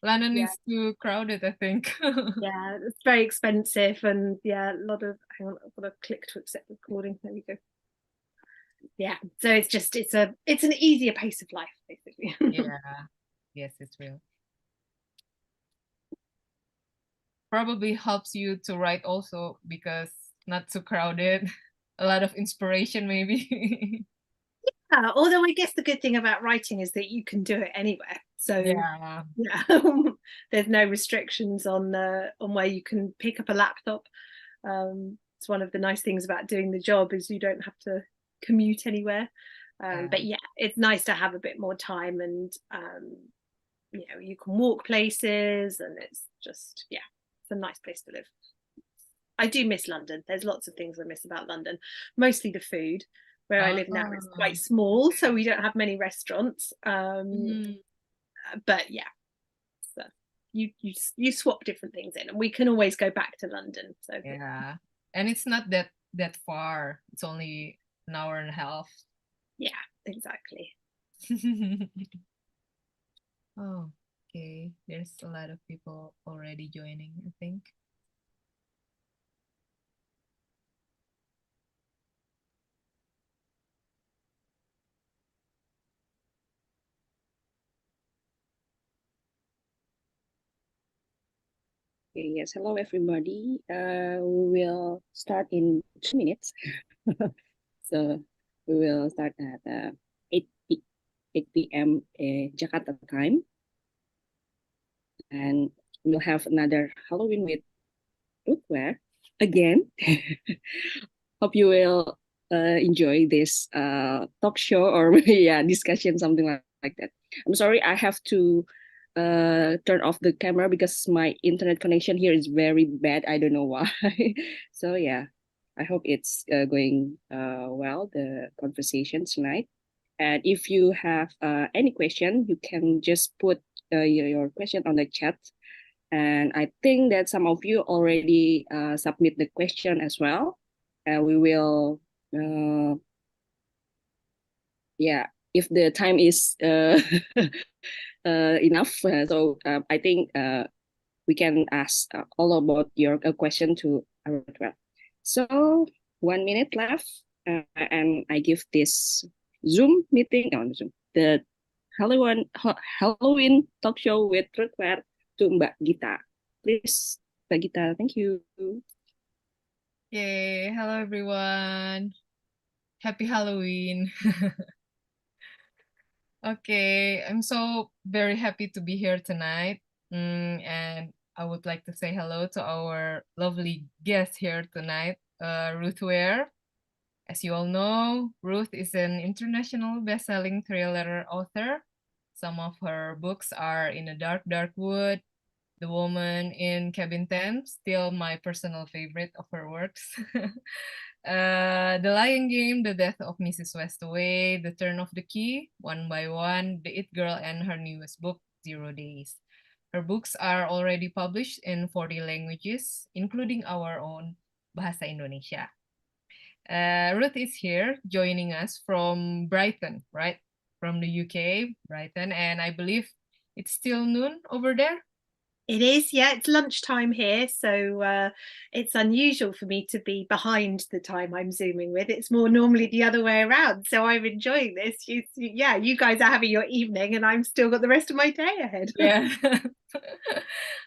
London yeah, is too crowded, I think. yeah, it's very expensive, and yeah, a lot of. Hang on, I've got to click to accept recording. There we go. Yeah, so it's an easier pace of life, basically. Yeah, yes, it's real. Probably helps you to write also because not too crowded. A lot of inspiration, maybe. Although I guess the good thing about writing is that you can do it anywhere. So Yeah. yeah, there's no restrictions on where you can pick up a laptop. It's one of the nice things about doing the job is you don't have to commute anywhere. Yeah. But yeah, it's nice to have a bit more time, and you can walk places, and it's just yeah, it's a nice place to live. I do miss London. There's lots of things I miss about London, mostly the food. Where I live now, it's quite Oh, small, so okay. we don't have many restaurants. Mm, But yeah, so you swap different things in, and we can always go back to London. So yeah. And it's not that far. It's only an hour and a half. yeah, exactly. Oh, okay. There's a lot of people already joining, I think. Okay, yes, hello everybody. We will start in 2 minutes. So we will start at 8 p.m. Jakarta time. And we'll have another Halloween with Ruth Ware again. Hope you will enjoy this talk show or yeah, discussion, something like that. I'm sorry, I have to turn off the camera because my internet connection here is very bad. I don't know why. So yeah, I hope it's going well, the conversation tonight. And if you have any question, you can just put your question on the chat. And I think that some of you already submit the question as well. And we will, yeah, if the time is enough. So I think we can ask all about your question to our well. So 1 minute left, and I give this Zoom meeting on Zoom the Halloween talk show with Ruth to Mbak Gita. Please, Mbak Gita, thank you. Yay. Hello, everyone. Happy Halloween. Okay, I'm so very happy to be here tonight. And I would like to say hello to our lovely guest here tonight, Ruth Ware. As you all know, Ruth is an international best-selling thriller author. Some of her books are In a Dark, Dark Wood, The Woman in Cabin 10, still my personal favorite of her works. The Lion Game, The Death of Mrs. Westaway, The Turn of the Key, One by One, The It Girl, and her newest book, 0 Days. Her books are already published in 40 languages, including our own Bahasa Indonesia. Ruth is here joining us from Brighton, right? From the UK, Brighton, and I believe it's still noon over there. It is, yeah. It's lunchtime here, so it's unusual for me to be behind the time I'm zooming with. It's more normally the other way around. So I'm enjoying this. Yeah, you guys are having your evening, and I'm still got the rest of my day ahead. Yeah.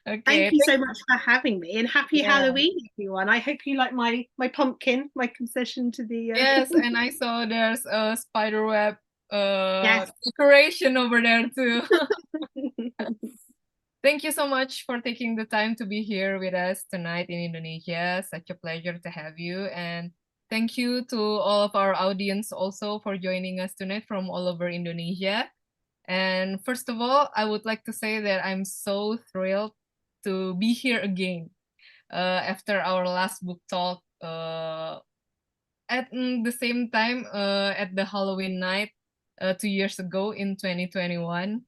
Thank Okay. you so much for having me, and happy Yeah. Halloween, everyone. I hope you like my pumpkin, my concession to the. Yes, and I saw there's a spider web Yes. decoration over there too. Thank you so much for taking the time to be here with us tonight in Indonesia. Such a pleasure to have you. And thank you to all of our audience also for joining us tonight from all over Indonesia. And first of all, I would like to say that I'm so thrilled to be here again after our last book talk at the same time at the Halloween night 2 years ago in 2021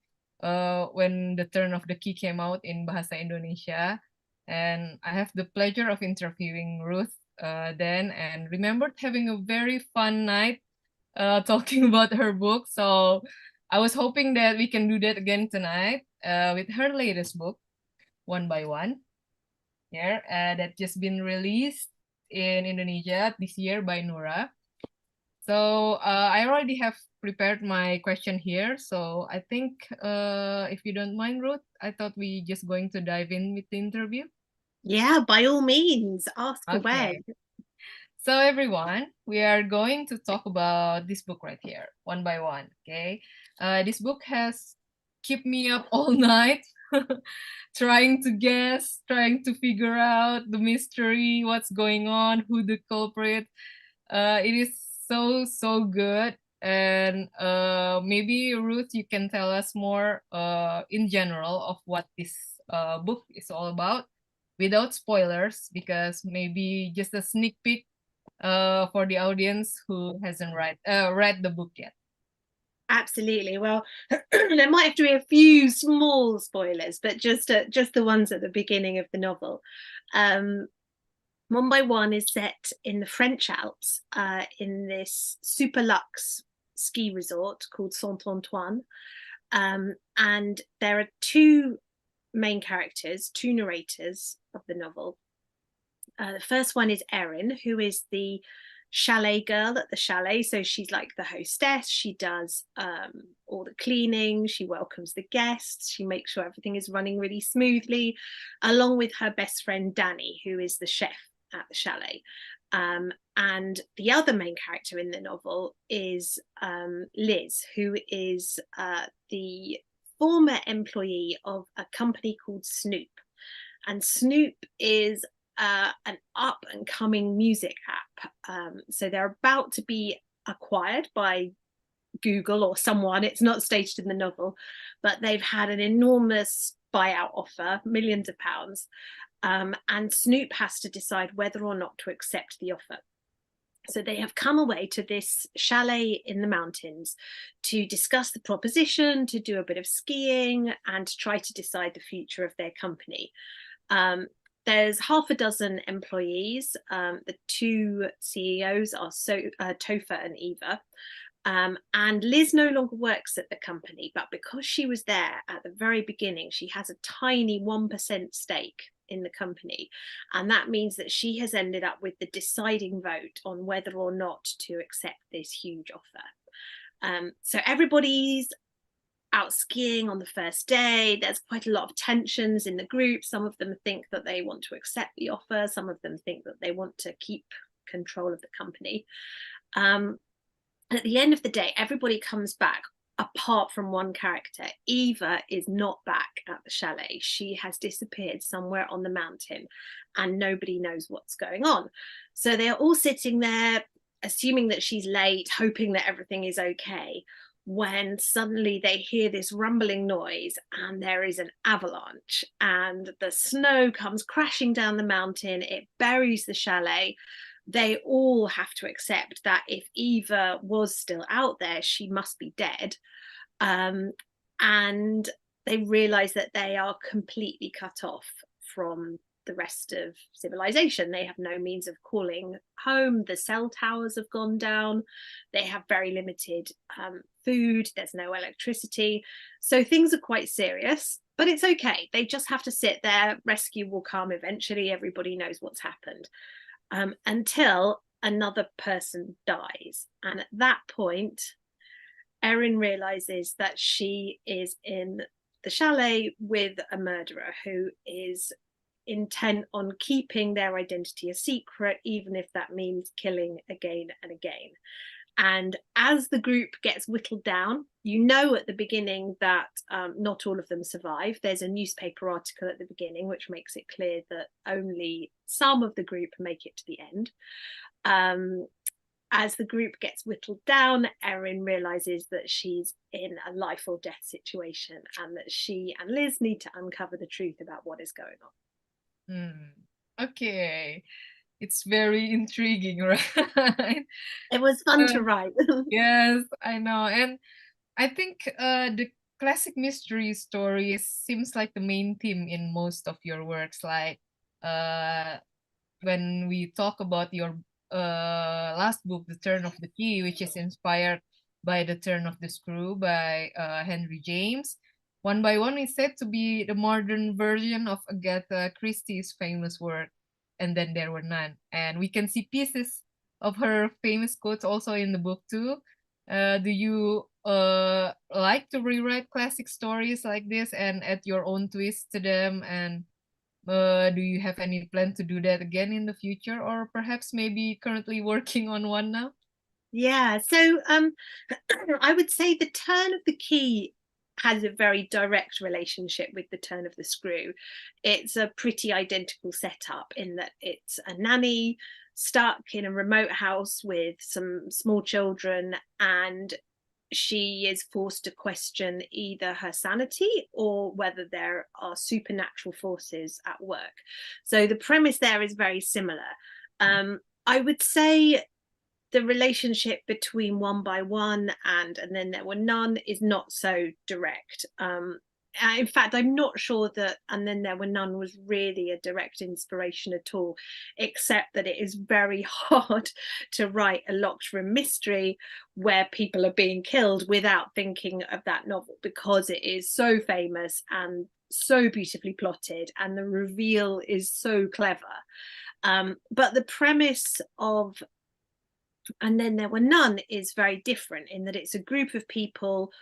when The Turn of the Key came out in Bahasa Indonesia. And I have the pleasure of interviewing Ruth then and remembered having a very fun night talking about her book. So I was hoping that we can do that again tonight. with her latest book, One by One, yeah, that just been released in Indonesia this year by Nura. So I already have prepared my question here. So I think if you don't mind, Ruth, I thought we just going to dive in with the interview. Yeah, by all means, ask away. Okay. So everyone, we are going to talk about this book right here, One by One. Okay. This book has kept me up all night, trying to guess, trying to figure out the mystery, what's going on, who the culprit. It is so good. And maybe Ruth, you can tell us more in general of what this book is all about without spoilers, because maybe just a sneak peek for the audience who hasn't read the book yet. Absolutely. Well, there might have to be a few small spoilers, but just the ones at the beginning of the novel. One by One is set in the French Alps, in this super luxe ski resort called Saint Antoine, and there are two main characters, two narrators of the novel. The first one is Erin, who is the chalet girl at the chalet. So she's like the hostess. She does all the cleaning. She welcomes the guests. She makes sure everything is running really smoothly, along with her best friend Danny, who is the chef at the chalet. And the other main character in the novel is Liz, who is the former employee of a company called Snoop. And Snoop is an up and coming music app. So they're about to be acquired by Google or someone. It's not stated in the novel, but they've had an enormous buyout offer, millions of pounds. And Snoop has to decide whether or not to accept the offer. So they have come away to this chalet in the mountains to discuss the proposition, to do a bit of skiing, and to try to decide the future of their company. There's half a dozen employees. The two CEOs are Topher and Eva. And Liz no longer works at the company, but because she was there at the very beginning, she has a tiny 1% stake in the company. And that means that she has ended up with the deciding vote on whether or not to accept this huge offer. So everybody's out skiing on the first day. There's quite a lot of tensions in the group. Some of them think that they want to accept the offer. Some of them think that they want to keep control of the company. At the end of the day, everybody comes back apart from one character. Eva is not back at the chalet. She has disappeared somewhere on the mountain and nobody knows what's going on. So they're all sitting there assuming that she's late, hoping that everything is okay, when suddenly they hear this rumbling noise and there is an avalanche and the snow comes crashing down the mountain. It buries the chalet. They all have to accept that if Eva was still out there, she must be dead. And they realize that they are completely cut off from the rest of civilization. They have no means of calling home. The cell towers have gone down. They have very limited food. There's no electricity. So things are quite serious, but it's okay. They just have to sit there. Rescue will come eventually. Everybody knows what's happened. Until another person dies. And at that point, Erin realizes that she is in the chalet with a murderer who is intent on keeping their identity a secret, even if that means killing again and again. And as the group gets whittled down, you know at the beginning that not all of them survive. There's a newspaper article at the beginning which makes it clear that only some of the group make it to the end. As the group gets whittled down, Erin realizes that she's in a life or death situation and that she and Liz need to uncover the truth about what is going on. Okay. It's very intriguing, right? It was fun to write. Yes, I know. And I think the classic mystery stories seems like the main theme in most of your works. Like when we talk about your last book, The Turn of the Key, which is inspired by The Turn of the Screw by Henry James. One by One is said to be the modern version of Agatha Christie's famous work, And Then There Were None. And we can see pieces of her famous quotes also in the book too. Do you like to rewrite classic stories like this and add your own twist to them? And do you have any plan to do that again in the future, or perhaps maybe currently working on one now? Yeah, so I would say the turn of the key has a very direct relationship with the turn of the screw. It's a pretty identical setup in that it's a nanny stuck in a remote house with some small children, and she is forced to question either her sanity or whether there are supernatural forces at work. So the premise there is very similar. I would say the relationship between One by One and Then There Were None is not so direct. In fact, I'm not sure that And Then There Were None was really a direct inspiration at all, except that it is very hard to write a locked room mystery where people are being killed without thinking of that novel, because it is so famous and so beautifully plotted, and the reveal is so clever. But the premise of And Then There Were None is very different in that it's a group of people,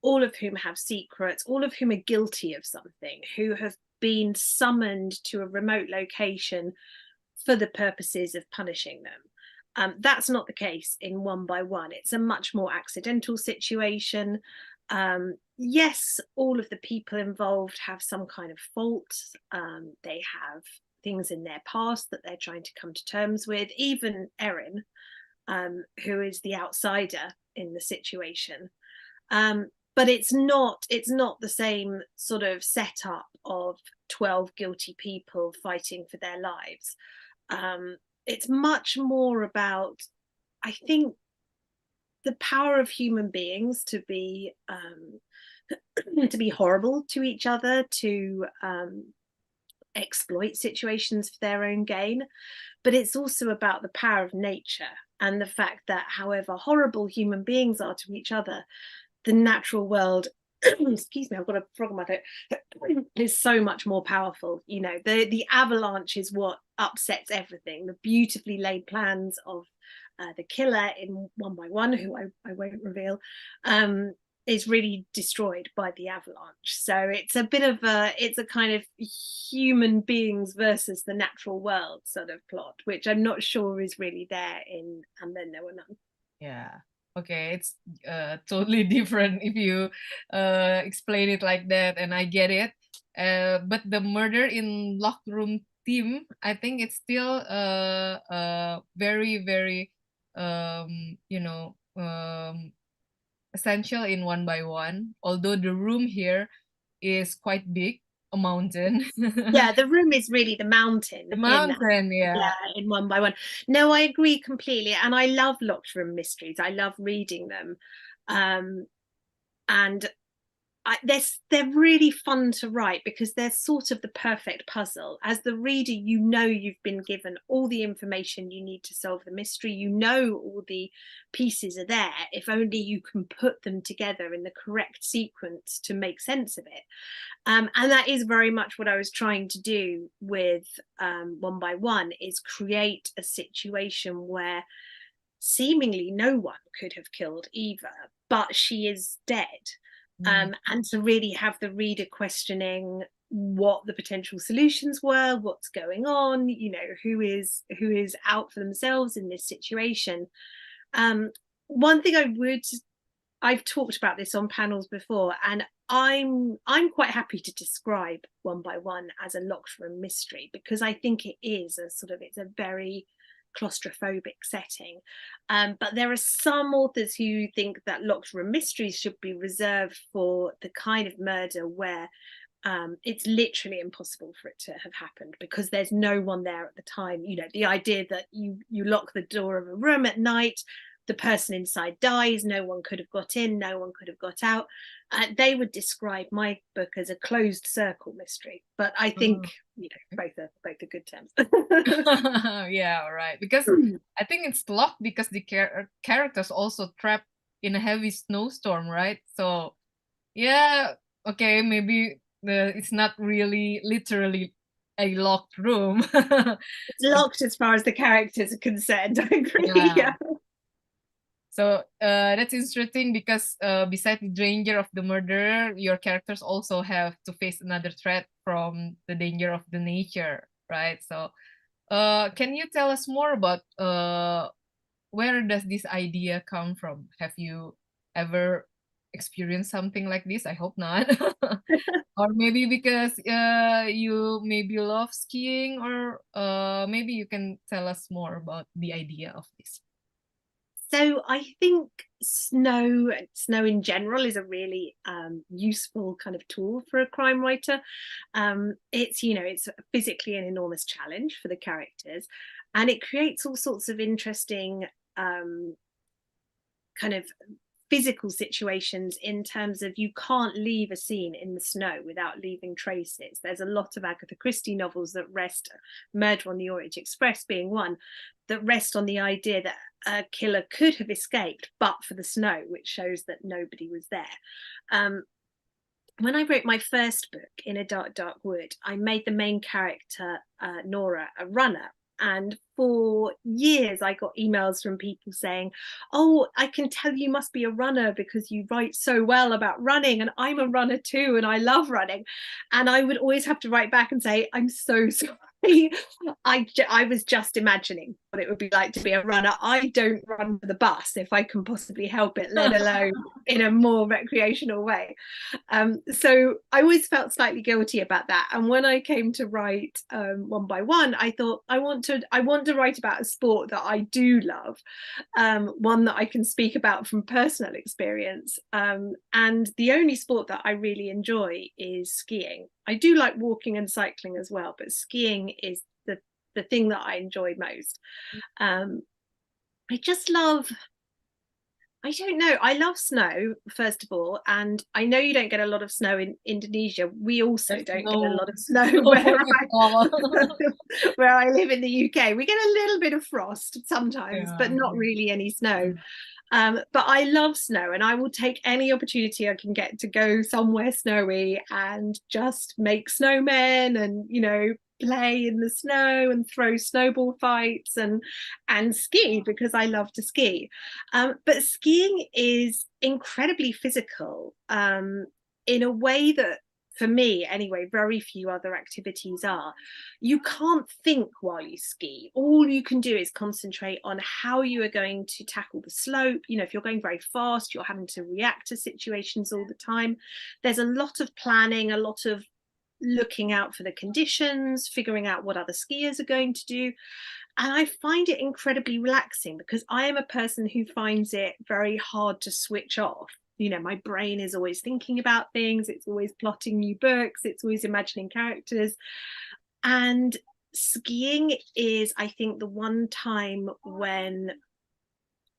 all of whom have secrets, all of whom are guilty of something, who have been summoned to a remote location for the purposes of punishing them. That's not the case in One by One. It's a much more accidental situation. Yes, all of the people involved have some kind of fault. They have things in their past that they're trying to come to terms with. Even Erin, who is the outsider in the situation. But it's not the same sort of setup of 12 guilty people fighting for their lives. It's much more about, I think, the power of human beings to be horrible to each other, to exploit situations for their own gain. But it's also about the power of nature and the fact that however horrible human beings are to each other, the natural world excuse me, I've got a frog in my throat, is so much more powerful. You know, the avalanche is what upsets everything. The beautifully laid plans of the killer in One by One, who I won't reveal, is really destroyed by the avalanche. So it's a bit of it's a kind of human beings versus the natural world sort of plot, which I'm not sure is really there in And Then There Were None. Yeah. Okay, it's totally different if you explain it like that, and I get it. But the murder in Locked Room theme, I think it's still very, very essential in One by One. Although the room here is quite big, a mountain. Yeah, the room is really the mountain The in mountain, yeah. in One by One. No, I agree completely, and I love locked room mysteries. I love reading them, and they're really fun to write because they're sort of the perfect puzzle. As the reader, you know you've been given all the information you need to solve the mystery. You know all the pieces are there, if only you can put them together in the correct sequence to make sense of it. And that is very much what I was trying to do with One by One, is create a situation where seemingly no one could have killed Eva, but she is dead. And to really have the reader questioning what the potential solutions were, what's going on, you know, who is out for themselves in this situation. One thing I've talked about this on panels before, and I'm quite happy to describe One by One as a locked room mystery, because I think it is it's a very claustrophobic setting. But there are some authors who think that locked room mysteries should be reserved for the kind of murder where it's literally impossible for it to have happened because there's no one there at the time. You know, the idea that you lock the door of a room at night, the person inside dies, no one could have got in, no one could have got out. They would describe my book as a closed circle mystery, but I think you know both are good terms. Yeah, right. Because I think it's locked because the characters also trapped in a heavy snowstorm, right? So yeah, okay, maybe it's not really literally a locked room. It's locked as far as the characters are concerned. I agree. Yeah. Yeah. So that's interesting because besides the danger of the murderer, your characters also have to face another threat from the danger of the nature, right? So can you tell us more about where does this idea come from? Have you ever experienced something like this? I hope not. Or maybe because you maybe love skiing, or maybe you can tell us more about the idea of this. So I think snow in general is a really useful kind of tool for a crime writer. It's, you know, it's physically an enormous challenge for the characters, and it creates all sorts of interesting kind of physical situations in terms of you can't leave a scene in the snow without leaving traces. There's a lot of Agatha Christie novels that rest, Murder on the Orient Express being one, that rest on the idea that a killer could have escaped but for the snow, which shows that nobody was there. When I wrote my first book, In a Dark, Dark Wood, I made the main character, Nora, a runner. And for years, I got emails from people saying, oh, I can tell you must be a runner because you write so well about running. And I'm a runner too, and I love running. And I would always have to write back and say, I'm so sorry. I was just imagining what it would be like to be a runner. I don't run for the bus if I can possibly help it, let alone in a more recreational way. So I always felt slightly guilty about that. And when I came to write One by One, I thought I want to write about a sport that I do love, one that I can speak about from personal experience. And the only sport that I really enjoy is skiing. I do like walking and cycling as well, but skiing is the thing that I enjoy most. I just love, I don't know, I love snow, first of all, and I know you don't get a lot of snow in Indonesia. We also There's don't no get a lot of snow snow where at all. where I live in the UK. We get a little bit of frost sometimes, but Yeah. not really any snow. But I love snow, and I will take any opportunity I can get to go somewhere snowy and just make snowmen and, you know, play in the snow and throw snowball fights and ski because I love to ski. But skiing is incredibly physical in a way that, for me anyway, very few other activities are. You can't think while you ski. All you can do is concentrate on how you are going to tackle the slope. You know, if you're going very fast, you're having to react to situations all the time. There's a lot of planning, a lot of looking out for the conditions, figuring out what other skiers are going to do. And I find it incredibly relaxing because I am a person who finds it very hard to switch off. You know, my brain is always thinking about things, it's always plotting new books, it's always imagining characters. And skiing is, I think, the one time when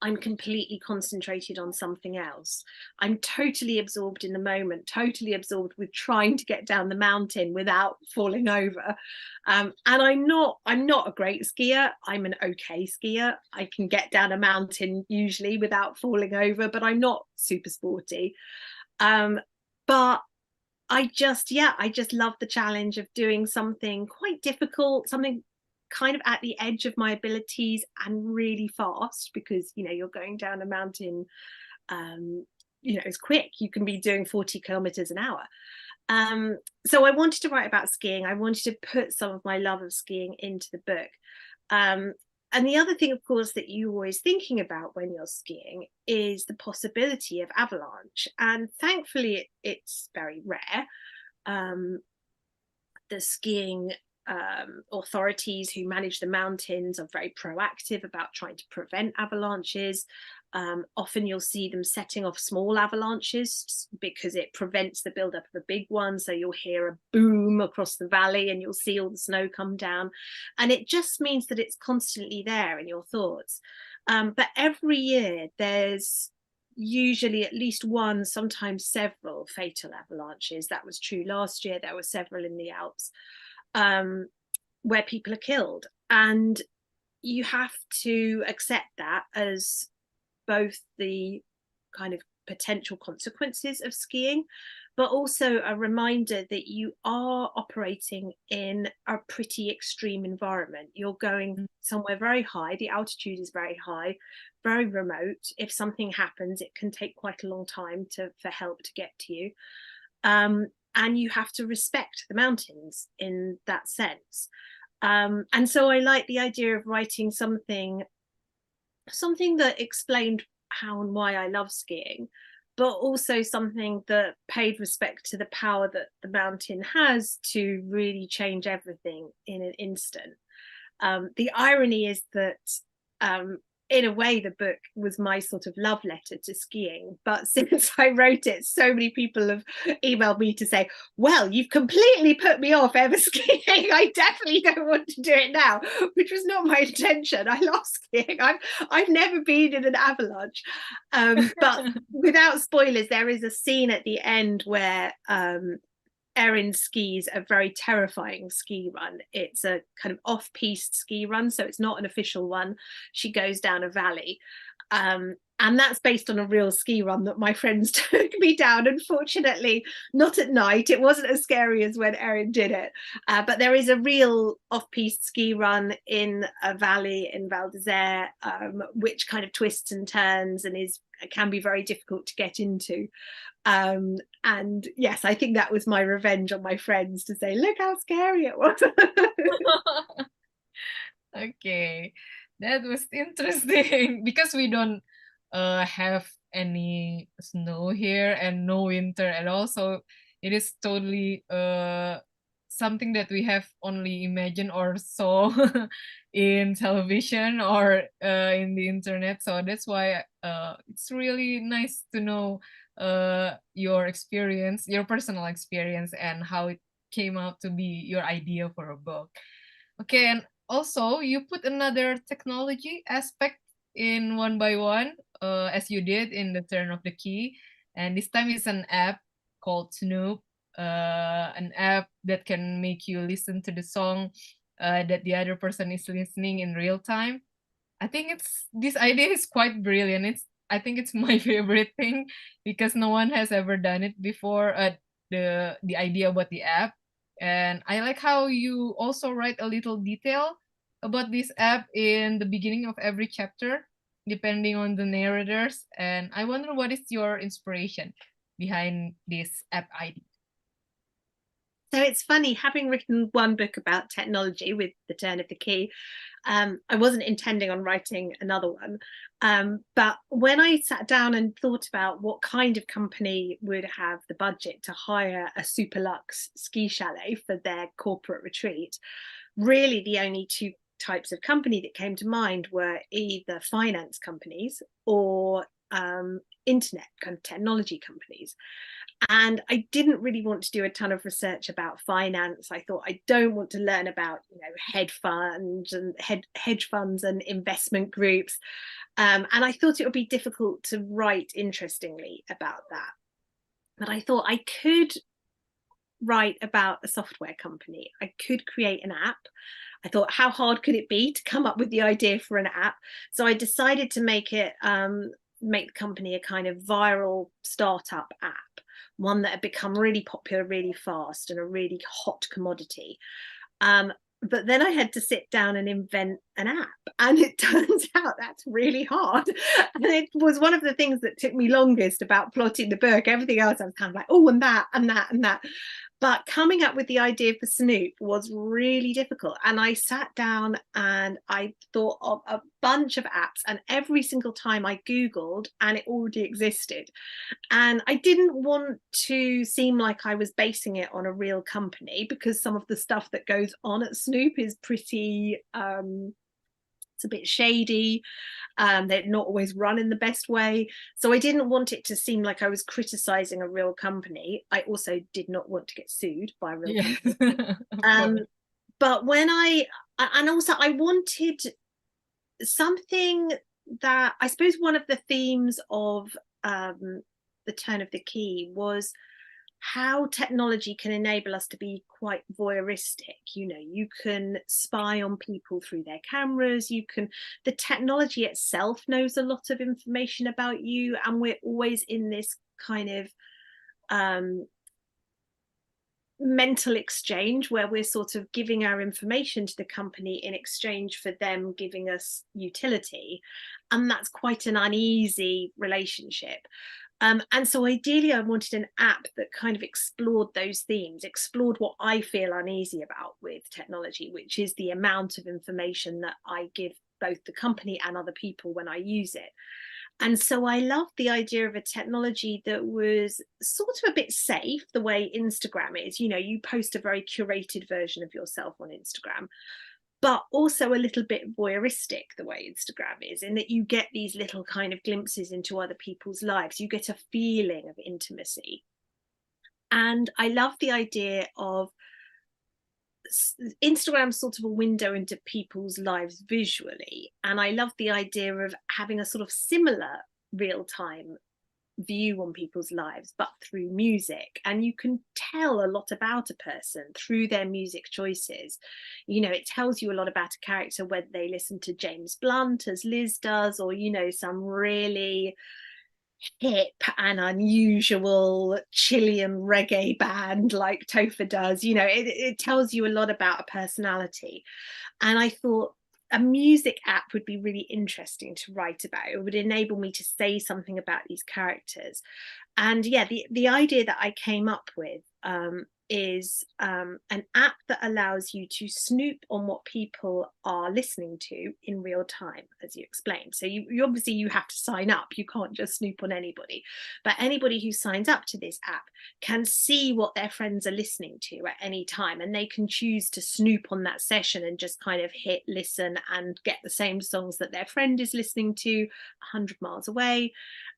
I'm completely concentrated on something else. I'm totally absorbed in the moment, totally absorbed with trying to get down the mountain without falling over. And I'm not a great skier. I'm an okay skier. I can get down a mountain usually without falling over, but I'm not super sporty. But I just love the challenge of doing something quite difficult, something kind of at the edge of my abilities and really fast, because, you know, you're going down a mountain, you know, it's quick. You can be doing 40 kilometers an hour. So I wanted to write about skiing. I wanted to put some of my love of skiing into the book. And the other thing, of course, that you're always thinking about when you're skiing is the possibility of avalanche. And thankfully, it's very rare. The skiing authorities who manage the mountains are very proactive about trying to prevent avalanches. Often you'll see them setting off small avalanches because it prevents the buildup of a big one. So you'll hear a boom across the valley and you'll see all the snow come down. And it just means that it's constantly there in your thoughts. But every year there's usually at least one, sometimes several fatal avalanches. That was true last year. There were several in the Alps where people are killed. And you have to accept that as both the kind of potential consequences of skiing, but also a reminder that you are operating in a pretty extreme environment. You're going somewhere very high, the altitude is very high, very remote. If something happens, it can take quite a long time for help to get to you. And you have to respect the mountains in that sense. And so I like the idea of writing something that explained how and why I love skiing, but also something that paid respect to the power that the mountain has to really change everything in an instant. The irony is that in a way, the book was my sort of love letter to skiing. But since I wrote it, so many people have emailed me to say, well, you've completely put me off ever skiing. I definitely don't want to do it now, which was not my intention. I love skiing. I've never been in an avalanche. But without spoilers, there is a scene at the end where Erin skis a very terrifying ski run. It's a kind of off-piste ski run, so it's not an official one. She goes down a valley. And that's based on a real ski run that my friends took me down. Unfortunately, not at night. It wasn't as scary as when Erin did it. But there is a real off-piste ski run in a valley in Val d'Isère, which kind of twists and turns and can be very difficult to get into. And yes, I think that was my revenge on my friends, to say, look how scary it was. Okay, that was interesting because we don't have any snow here and no winter at all, so it is totally something that we have only imagined or saw in television or in the internet. So that's why it's really nice to know your experience, your personal experience, and how it came out to be your idea for a book. Okay, and also you put another technology aspect in One by One, as you did in The Turn of the Key, and this time it's an app called Snoop, an app that can make you listen to the song that the other person is listening in real time. I think this idea is quite brilliant. I think it's my favorite thing because no one has ever done it before. The idea about the app, and I like how you also write a little detail about this app in the beginning of every chapter, depending on the narrators. And I wonder what is your inspiration behind this app idea. So it's funny, having written one book about technology with The Turn of the Key, I wasn't intending on writing another one. But when I sat down and thought about what kind of company would have the budget to hire a super luxe ski chalet for their corporate retreat, really the only two types of company that came to mind were either finance companies or internet kind of technology companies. And I didn't really want to do a ton of research about finance. I thought, I don't want to learn about, hedge funds and investment groups. And I thought it would be difficult to write interestingly about that. But I thought I could write about a software company. I could create an app. I thought, how hard could it be to come up with the idea for an app? So I decided to make the company a kind of viral startup app, one that had become really popular really fast and a really hot commodity. But then I had to sit down and invent an app, and it turns out that's really hard. And it was one of the things that took me longest about plotting the book. Everything else I was kind of like, oh, and that and that and that. But coming up with the idea for Snoop was really difficult. And I sat down and I thought of a bunch of apps, and every single time I Googled, and it already existed. And I didn't want to seem like I was basing it on a real company, because some of the stuff that goes on at Snoop is pretty, it's a bit shady. They're not always run in the best way. So I didn't want it to seem like I was criticizing a real company. I also did not want to get sued by a real company. But I wanted something that, I suppose one of the themes of The Turn of the Key was how technology can enable us to be quite voyeuristic. You can spy on people through their cameras. The technology itself knows a lot of information about you, and we're always in this kind of mental exchange where we're sort of giving our information to the company in exchange for them giving us utility, and that's quite an uneasy relationship. And so ideally I wanted an app that kind of explored those themes, explored what I feel uneasy about with technology, which is the amount of information that I give both the company and other people when I use it. And so I loved the idea of a technology that was sort of a bit safe, the way Instagram is. You know, you post a very curated version of yourself on Instagram, but also a little bit voyeuristic, the way Instagram is, in that you get these little kind of glimpses into other people's lives. You get a feeling of intimacy. And I love the idea of Instagram's sort of a window into people's lives visually. And I love the idea of having a sort of similar real-time view on people's lives, but through music. And you can tell a lot about a person through their music choices. You know, it tells you a lot about a character, whether they listen to James Blunt, as Liz does, or, you know, some really hip and unusual Chilean reggae band like Topher does. You know, it tells you a lot about a personality. And I thought a music app would be really interesting to write about. It would enable me to say something about these characters. And yeah, the idea that I came up with is an app that allows you to snoop on what people are listening to in real time, as you explained. So you obviously you have to sign up. You can't just snoop on anybody, but anybody who signs up to this app can see what their friends are listening to at any time, and they can choose to snoop on that session and just kind of hit listen and get the same songs that their friend is listening to 100 miles away.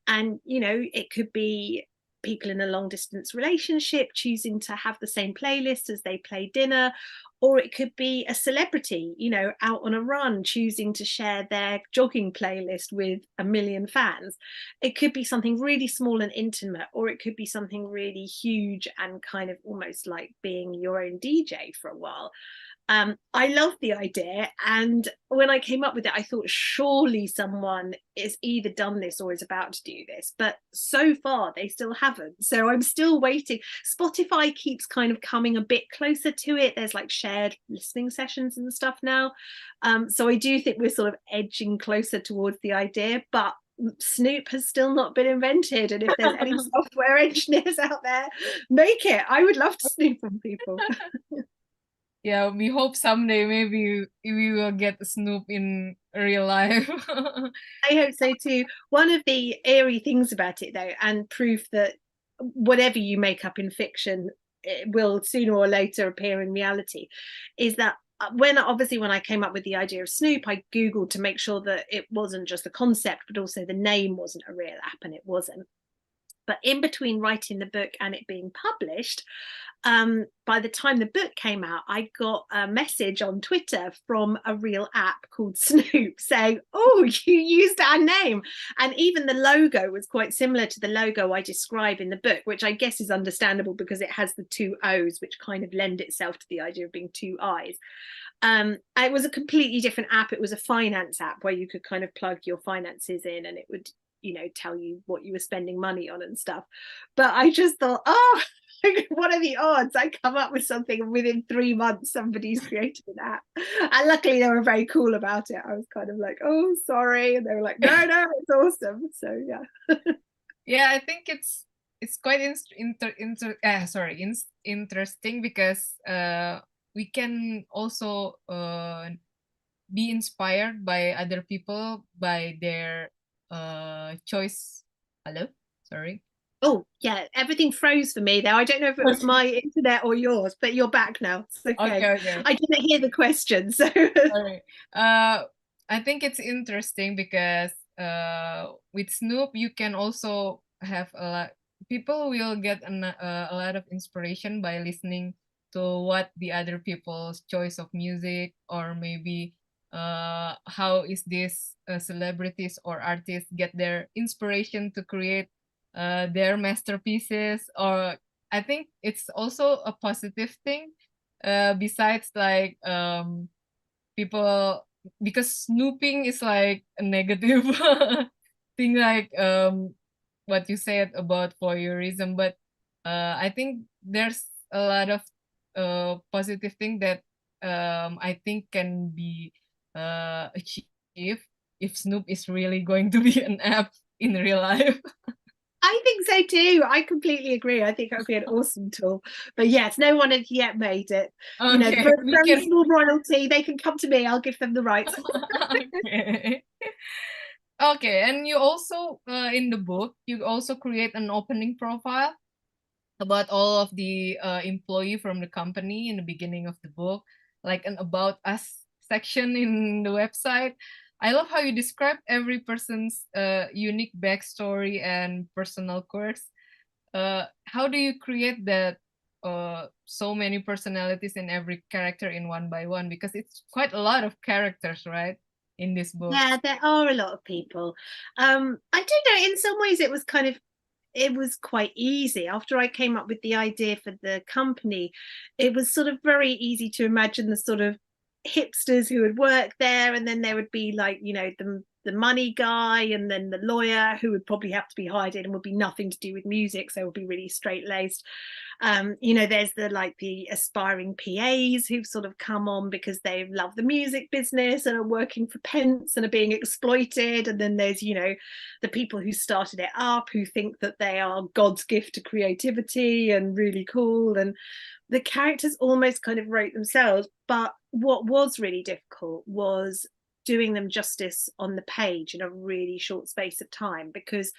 And, you know, it could be people in a long distance relationship choosing to have the same playlist as they play dinner, or it could be a celebrity, you know, out on a run choosing to share their jogging playlist with a million fans. It could be something really small and intimate, or it could be something really huge and kind of almost like being your own DJ for a while. I love the idea, and when I came up with it, I thought surely someone is either done this or is about to do this, but so far they still haven't. So I'm still waiting. Spotify keeps kind of coming a bit closer to it. There's like shared listening sessions and stuff now. So I do think we're sort of edging closer towards the idea, but Snoop has still not been invented. And if there's any software engineers out there, make it. I would love to snoop on people. Yeah, we hope someday maybe we will get Snoop in real life. I hope so too. One of the eerie things about it, though, and proof that whatever you make up in fiction, it will sooner or later appear in reality, is that when I came up with the idea of Snoop, I Googled to make sure that it wasn't just the concept, but also the name wasn't a real app, and it wasn't. But in between writing the book and it being published, by the time the book came out, I got a message on Twitter from a real app called Snoop saying, "Oh, you used our name." And even the logo was quite similar to the logo I describe in the book, which I guess is understandable because it has the two O's, which kind of lend itself to the idea of being two eyes. It was a completely different app. It was a finance app where you could kind of plug your finances in and it would, you know, tell you what you were spending money on and stuff. But I just thought, oh, what are the odds I come up with something and within 3 months somebody's created an app. And luckily they were very cool about it. I was kind of like, oh, sorry, and they were like, no, it's awesome. So yeah. Yeah, I think it's quite interesting because we can also be inspired by other people by their choice. Hello, sorry. Oh yeah, everything froze for me there. I don't know if it was my internet or yours, but you're back now. It's okay. Okay. I didn't hear the question, so Sorry. I think it's interesting because with Snoop you can also have a lot. People will get a lot of inspiration by listening to what the other people's choice of music, or maybe how is this celebrities or artists get their inspiration to create their masterpieces. Or I think it's also a positive thing, besides like people, because snooping is like a negative thing, like what you said about voyeurism. But I think there's a lot of positive thing that I think can be achieved if Snoop is really going to be an app in real life. I think so too. I completely agree. I think it would be an awesome tool. But yes, no one has yet made it. You know, Okay, very, we very can. small royalty. They can come to me. I'll give them the rights. Okay. Okay, and you also in the book you also create an opening profile about all of the employee from the company in the beginning of the book, like an about us section in the website. I love how you describe every person's unique backstory and personal quirks. How do you create that so many personalities in every character in one by one? Because it's quite a lot of characters, right, in this book. Yeah, there are a lot of people. I don't know. In some ways, it was quite easy. After I came up with the idea for the company, it was sort of very easy to imagine the sort of hipsters who would work there, and then there would be like, you know, the money guy, and then the lawyer who would probably have to be hired in and would be nothing to do with music, so would be really straight laced. You know, there's the aspiring PAs who've sort of come on because they love the music business and are working for pence and are being exploited. And then there's, you know, the people who started it up who think that they are God's gift to creativity and really cool. And the characters almost kind of wrote themselves. But what was really difficult was doing them justice on the page in a really short space of time, because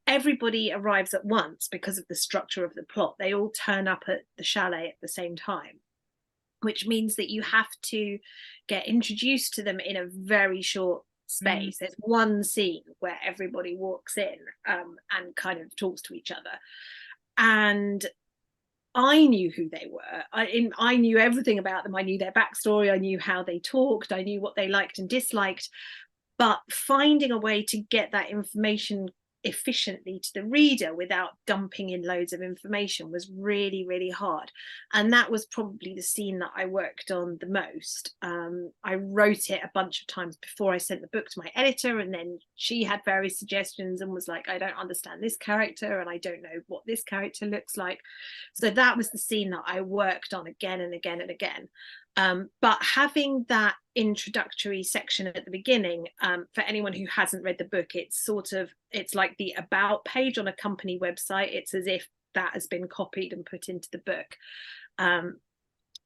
everybody arrives at once because of the structure of the plot. They all turn up at the chalet at the same time, which means that you have to get introduced to them in a very short space. There's one scene where everybody walks in and kind of talks to each other. And I knew who they were. I knew everything about them. I knew their backstory. I knew how they talked. I knew what they liked and disliked. But finding a way to get that information efficiently to the reader without dumping in loads of information was really, really hard. And that was probably the scene that I worked on the most. I wrote it a bunch of times before I sent the book to my editor, and then she had various suggestions and was like, I don't understand this character and I don't know what this character looks like. So that was the scene that I worked on again and again and again. But having that introductory section at the beginning, for anyone who hasn't read the book, it's like the about page on a company website. It's as if that has been copied and put into the book.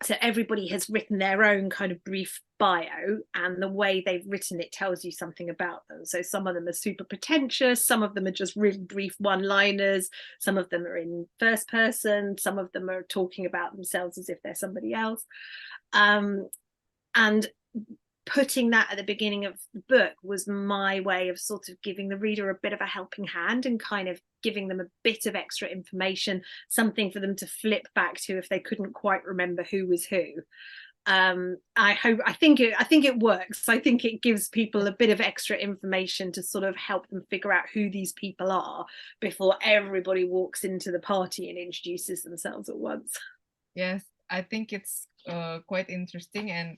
So everybody has written their own kind of brief bio, and the way they've written it tells you something about them. So some of them are super pretentious, some of them are just really brief one-liners, some of them are in first person, some of them are talking about themselves as if they're somebody else. And putting that at the beginning of the book was my way of sort of giving the reader a bit of a helping hand and kind of giving them a bit of extra information, something for them to flip back to if they couldn't quite remember who was who. I think it works. I think it gives people a bit of extra information to sort of help them figure out who these people are before everybody walks into the party and introduces themselves at once. Yes, I think it's quite interesting, and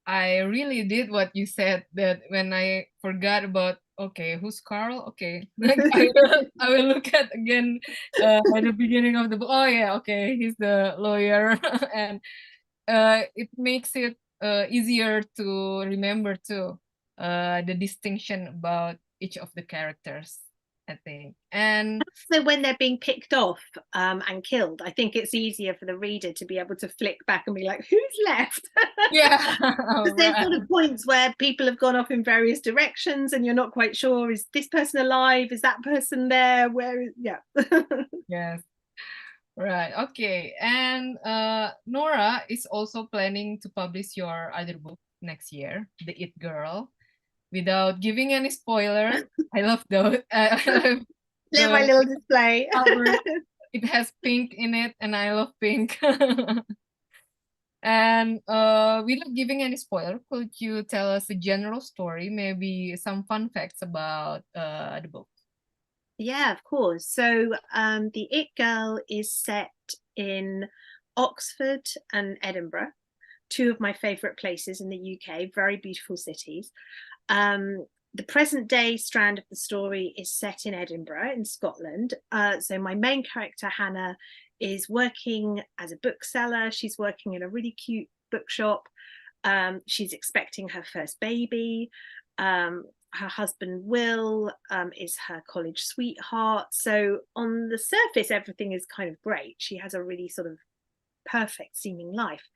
I really did what you said, that when I forgot about, okay, who's Carl? Okay, I will look at again at the beginning of the book. Oh yeah, okay, he's the lawyer, and it makes it easier to remember too, the distinction about each of the characters, I think. And so when they're being picked off and killed, I think it's easier for the reader to be able to flick back and be like, who's left? yeah, Because there's sort of points where people have gone off in various directions and you're not quite sure, is this person alive, is that person there, where is, yeah. yes, right, okay. And Nora is also planning to publish your other book next year, The It Girl. Without giving any spoiler, I love those. I love My little display. cover. It has pink in it, and I love pink. And without giving any spoiler, could you tell us a general story, maybe some fun facts about the book? Yeah, of course. So The It Girl is set in Oxford and Edinburgh, two of my favourite places in the UK, very beautiful cities. The present day strand of the story is set in Edinburgh in Scotland. So my main character, Hannah, is working as a bookseller. She's working in a really cute bookshop. She's expecting her first baby. Her husband Will is her college sweetheart. So on the surface, everything is kind of great. She has a really sort of perfect seeming life.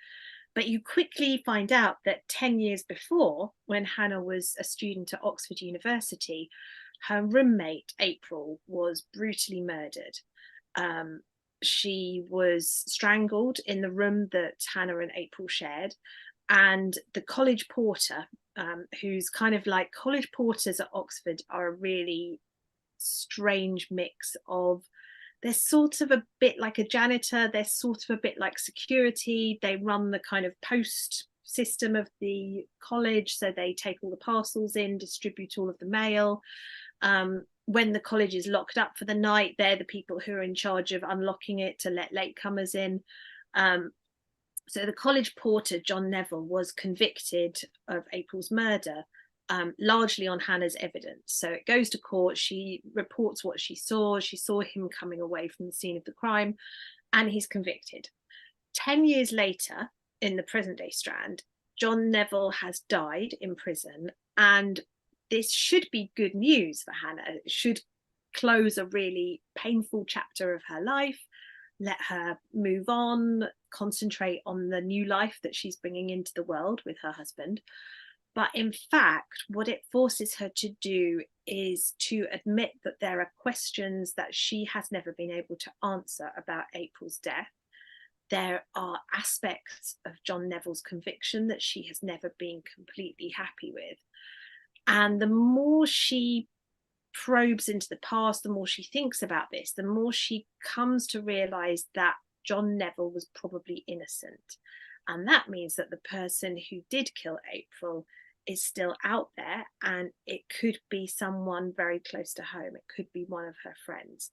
But you quickly find out that 10 years before, when Hannah was a student at Oxford University, her roommate, April, was brutally murdered. She was strangled in the room that Hannah and April shared. And the college porter, who's kind of like, college porters at Oxford are a really strange mix of, they're sort of a bit like a janitor, they're sort of a bit like security, they run the kind of post system of the college, so they take all the parcels in, distribute all of the mail. When the college is locked up for the night, they're the people who are in charge of unlocking it to let latecomers in. So the college porter, John Neville, was convicted of April's murder, largely on Hannah's evidence. So it goes to court, she reports what she saw him coming away from the scene of the crime, and he's convicted. 10 years later, in the present day Strand, John Neville has died in prison, and this should be good news for Hannah. It should close a really painful chapter of her life, let her move on, concentrate on the new life that she's bringing into the world with her husband. But in fact, what it forces her to do is to admit that there are questions that she has never been able to answer about April's death. There are aspects of John Neville's conviction that she has never been completely happy with. And the more she probes into the past, the more she thinks about this, the more she comes to realize that John Neville was probably innocent. And that means that the person who did kill April is still out there, and it could be someone very close to home. It could be one of her friends.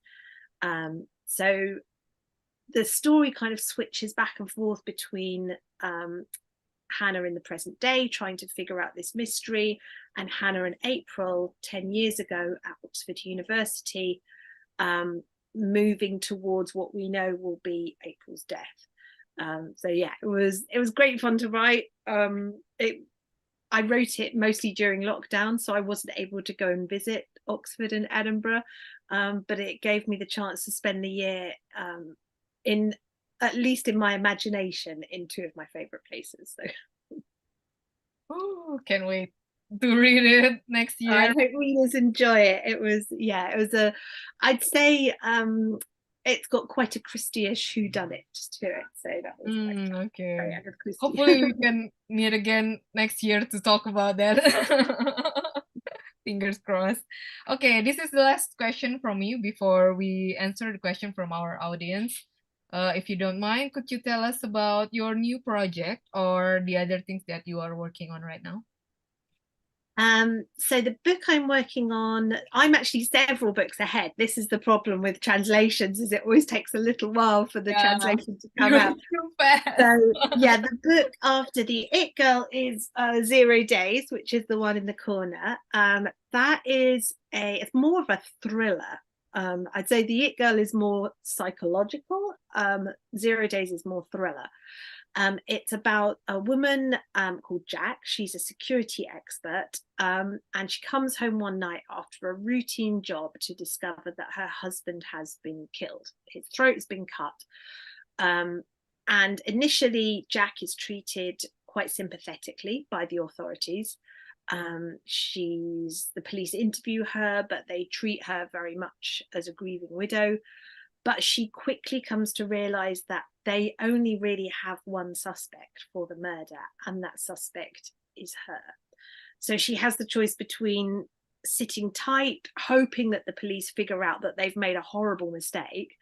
So the story kind of switches back and forth between Hannah in the present day, trying to figure out this mystery, and Hannah and April 10 years ago at Oxford University, moving towards what we know will be April's death. So yeah, it was great fun to write. I wrote it mostly during lockdown, so I wasn't able to go and visit Oxford and Edinburgh, but it gave me the chance to spend the year in, at least in my imagination, in two of my favorite places. So Oh, can't wait to read it next I year. hope readers enjoy it. It was a, I'd say it's got quite a Christie-ish whodunit to it. So that was Okay. very Agatha Christie. Hopefully we can meet again next year to talk about that. Fingers crossed. Okay, this is the last question from you before we answer the question from our audience. If you don't mind, could you tell us about your new project or the other things that you are working on right now? So the book I'm working on, I'm actually several books ahead. This is the problem with translations, is it always takes a little while for the translation to come out. Too fast. So yeah, the book after the It Girl is 0 Days, which is the one in the corner. That is it's more of a thriller. I'd say the It Girl is more psychological. 0 Days is more thriller. It's about a woman called Jack. She's a security expert, and she comes home one night after a routine job to discover that her husband has been killed. His throat has been cut. And initially, Jack is treated quite sympathetically by the authorities. The police interview her, but they treat her very much as a grieving widow. But she quickly comes to realize that they only really have one suspect for the murder, and that suspect is her. So she has the choice between sitting tight, hoping that the police figure out that they've made a horrible mistake,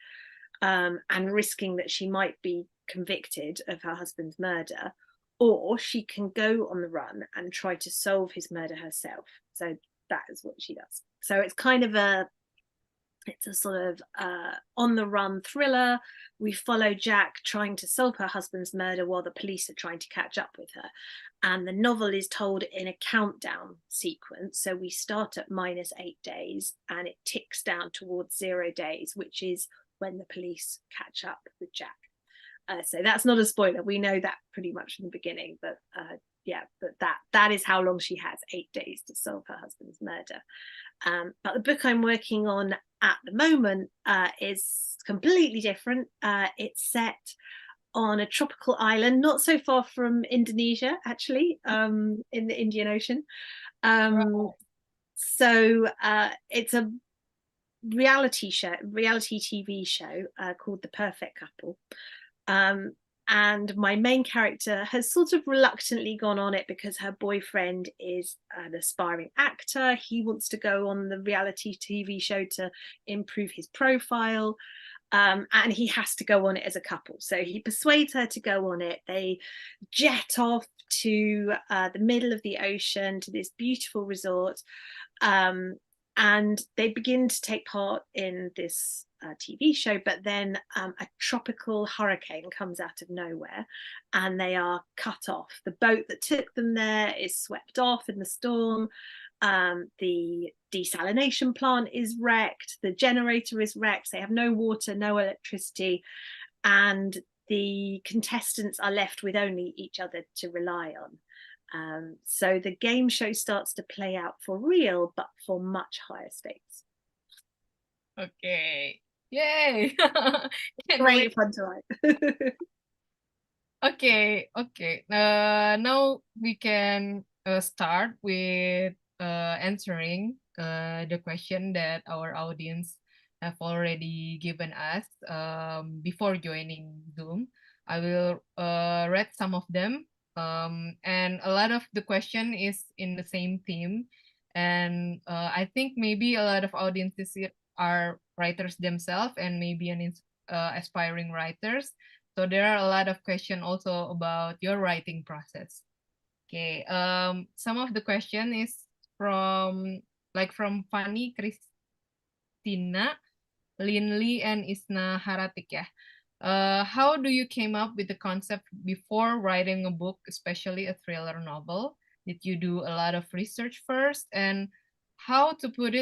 and risking that she might be convicted of her husband's murder, or she can go on the run and try to solve his murder herself. So that is what she does. So it's kind of a sort of on the run thriller. We follow Jack trying to solve her husband's murder while the police are trying to catch up with her. And the novel is told in a countdown sequence. So we start at -8 days and it ticks down towards 0 days, which is when the police catch up with Jack. So that's not a spoiler. We know that pretty much from the beginning, but yeah, but that is how long she has, 8 days to solve her husband's murder. But the book I'm working on at the moment is completely different. It's set on a tropical island, not so far from Indonesia, actually, in the Indian Ocean. So it's a reality TV show called The Perfect Couple. And my main character has sort of reluctantly gone on it because her boyfriend is an aspiring actor. He wants to go on the reality TV show to improve his profile. And he has to go on it as a couple. So he persuades her to go on it. They jet off to the middle of the ocean to this beautiful resort. And they begin to take part in this TV show, but then a tropical hurricane comes out of nowhere and they are cut off. The boat that took them there is swept off in the storm. The desalination plant is wrecked. The generator is wrecked. They have no water, no electricity, and the contestants are left with only each other to rely on. So the game show starts to play out for real, but for much higher stakes. Okay. Yay! Great fun to write. Okay. Now we can start with answering the question that our audience have already given us before joining Zoom. I will read some of them. And a lot of the question is in the same theme. And I think maybe a lot of audiences are writers themselves and maybe an aspiring writers. So there are a lot of questions also about your writing process. Okay, some of the question is from Fanny, Christina, Linley, and Isna Haratik ya. How do you came up with the concept before writing a book, especially a thriller novel? Did you do a lot of research first, and how to put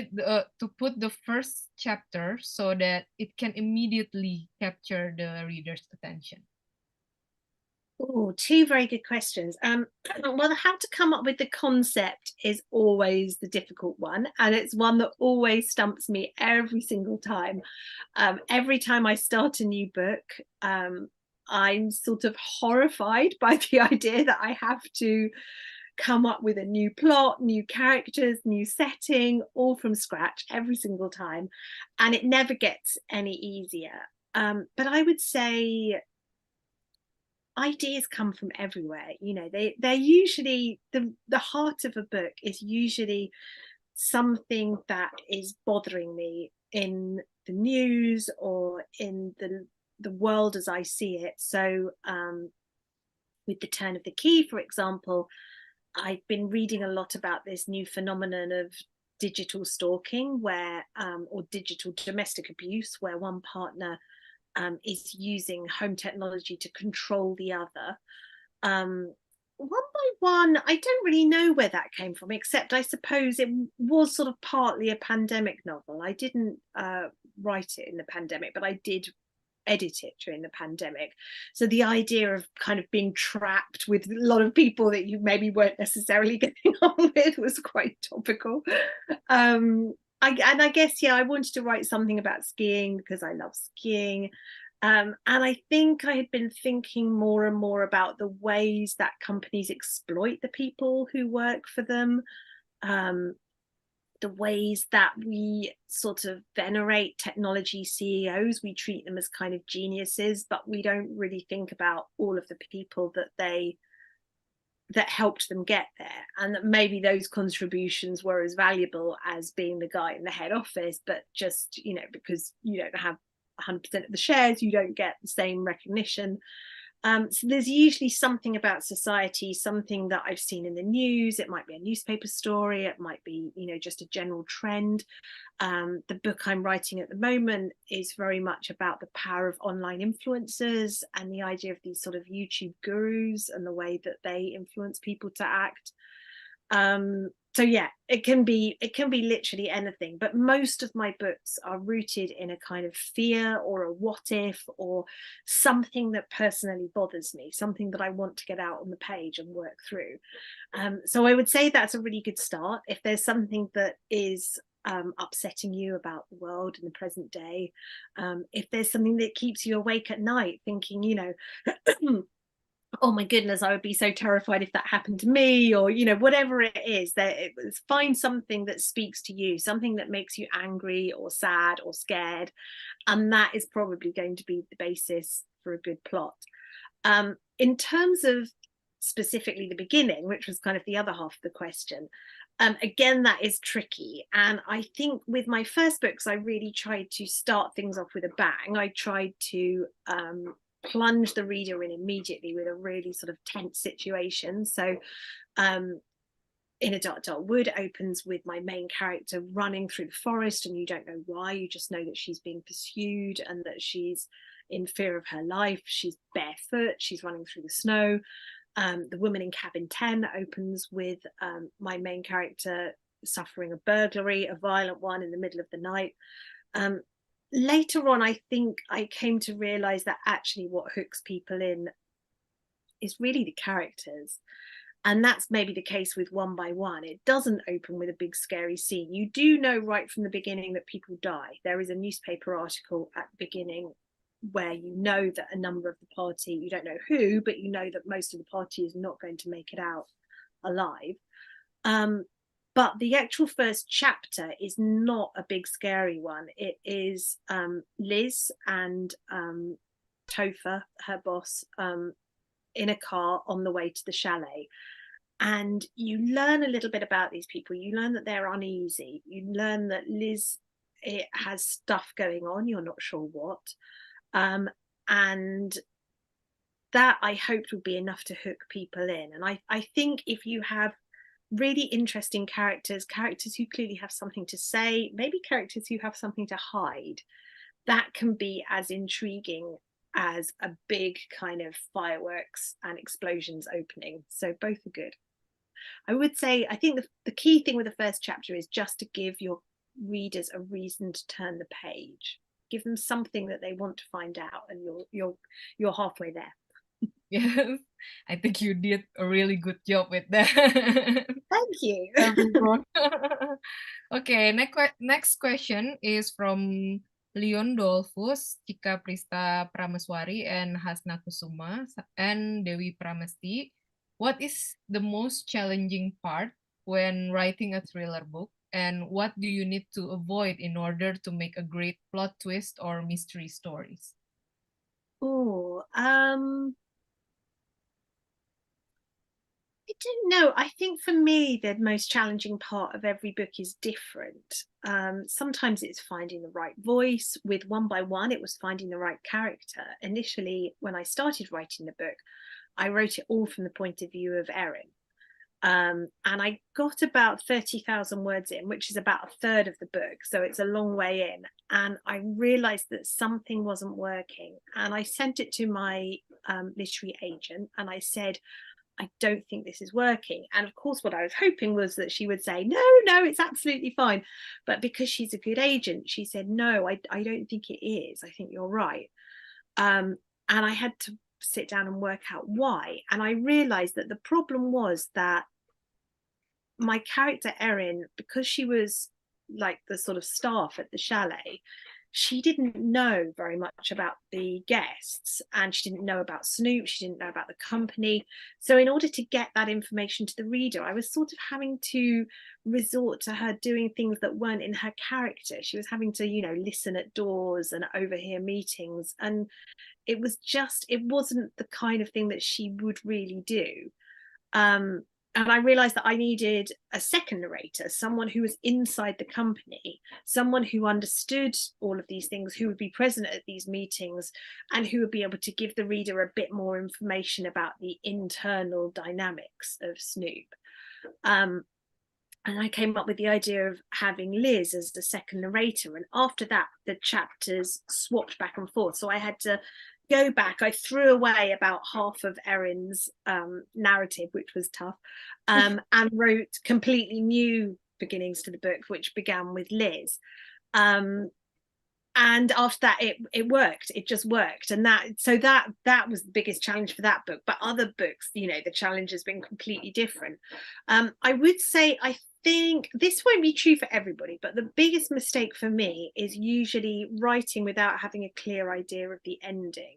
the first chapter so that it can immediately capture the reader's attention? Oh, two very good questions. Well, how to come up with the concept is always the difficult one, and it's one that always stumps me every single time. Every time I start a new book, I'm sort of horrified by the idea that I have to come up with a new plot, new characters, new setting, all from scratch every single time, and it never gets any easier. But I would say ideas come from everywhere. You know, they're usually the heart of a book is usually something that is bothering me in the news or in the world as I see it. So with The Turn of the Key, for example, I've been reading a lot about this new phenomenon of digital stalking, where or digital domestic abuse, where one partner is using home technology to control the other. One by one, I don't really know where that came from, except I suppose it was sort of partly a pandemic novel. I didn't write it in the pandemic, but I did edit it during the pandemic. So the idea of kind of being trapped with a lot of people that you maybe weren't necessarily getting on with was quite topical. I guess, yeah, I wanted to write something about skiing because I love skiing. And I think I had been thinking more and more about the ways that companies exploit the people who work for them, the ways that we sort of venerate technology CEOs. We treat them as kind of geniuses, but we don't really think about all of the people that helped them get there, and that maybe those contributions were as valuable as being the guy in the head office, but just, you know, because you don't have 100% of the shares, you don't get the same recognition. So there's usually something about society, something that I've seen in the news. It might be a newspaper story, it might be, you know, just a general trend. The book I'm writing at the moment is very much about the power of online influencers and the idea of these sort of YouTube gurus and the way that they influence people to act. So yeah, it can be literally anything, but most of my books are rooted in a kind of fear or a what if or something that personally bothers me, something that I want to get out on the page and work through. So I would say that's a really good start. If there's something that is upsetting you about the world in the present day, if there's something that keeps you awake at night thinking, you know, oh my goodness, I would be so terrified if that happened to me, or, you know, whatever it is, find something that speaks to you, something that makes you angry or sad or scared, and that is probably going to be the basis for a good plot. In terms of specifically the beginning, which was kind of the other half of the question, again, that is tricky. And I think with my first books, I really tried to start things off with a bang. I tried to plunge the reader in immediately with a really sort of tense situation. So In A Dark Dark Wood opens with my main character running through the forest, and you don't know why, you just know that she's being pursued and that she's in fear of her life. She's barefoot, she's running through the snow. The Woman in Cabin 10 opens with my main character suffering a burglary, a violent one, in the middle of the night. Later on, I think I came to realize that actually what hooks people in is really the characters. And that's maybe the case with One by One. It doesn't open with a big scary scene. You do know right from the beginning that people die. There is a newspaper article at the beginning where you know that a number of the party, you don't know who, but you know that most of the party is not going to make it out alive. But the actual first chapter is not a big scary one. It is Liz and Topher, her boss, in a car on the way to the chalet. And you learn a little bit about these people. You learn that they're uneasy. You learn that Liz, it has stuff going on. You're not sure what. And that I hoped would be enough to hook people in. And I think if you have really interesting characters who clearly have something to say, maybe characters who have something to hide, that can be as intriguing as a big kind of fireworks and explosions opening. So both are good. I would say, I think the key thing with the first chapter is just to give your readers a reason to turn the page. Give them something that they want to find out, and you're halfway there. Yes, I think you did a really good job with that. Thank you. Okay, next question is from Leon Dolfus, Chika Prista Prameswari, and Hasna Kusuma, and Dewi Pramesti. What is the most challenging part when writing a thriller book, and what do you need to avoid in order to make a great plot twist or mystery stories? Oh, I don't know. I think for me, the most challenging part of every book is different. Sometimes it's finding the right voice. With One by One, it was finding the right character. Initially, when I started writing the book, I wrote it all from the point of view of Erin. And I got about 30,000 words in, which is about a third of the book. So it's a long way in. And I realized that something wasn't working. And I sent it to my literary agent and I said, I don't think this is working. And of course, what I was hoping was that she would say, no, it's absolutely fine. But because she's a good agent, she said, no, I don't think it is. I think you're right. And I had to sit down and work out why. And I realized that the problem was that my character Erin, because she was like the sort of staff at the chalet, she didn't know very much about the guests, and she didn't know about Snoop, she didn't know about the company. So in order to get that information to the reader, I was sort of having to resort to her doing things that weren't in her character. She was having to, you know, listen at doors and overhear meetings, and it wasn't the kind of thing that she would really do. And I realized that I needed a second narrator, someone who was inside the company, someone who understood all of these things, who would be present at these meetings, and who would be able to give the reader a bit more information about the internal dynamics of Snoop. And I came up with the idea of having Liz as the second narrator. And after that, the chapters swapped back and forth. So I had to go back. I threw away about half of Erin's narrative, which was tough, and wrote completely new beginnings to the book, which began with Liz. And after that, it worked. It just worked, and that was the biggest challenge for that book. But other books, you know, the challenge has been completely different. I would say I think this won't be true for everybody, but the biggest mistake for me is usually writing without having a clear idea of the ending.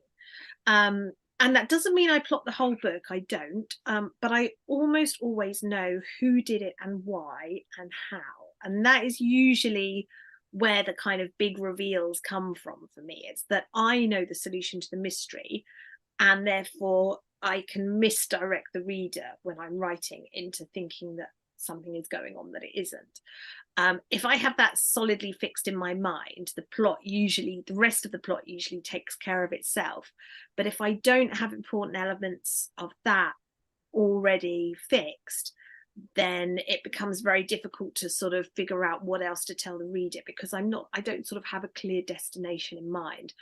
And that doesn't mean I plot the whole book, I don't, but I almost always know who did it and why and how. And that is usually where the kind of big reveals come from for me. It's that I know the solution to the mystery, and therefore I can misdirect the reader when I'm writing into thinking that something is going on that it isn't. If I have that solidly fixed in my mind, the rest of the plot usually takes care of itself. But if I don't have important elements of that already fixed, then it becomes very difficult to sort of figure out what else to tell the reader, because I don't sort of have a clear destination in mind.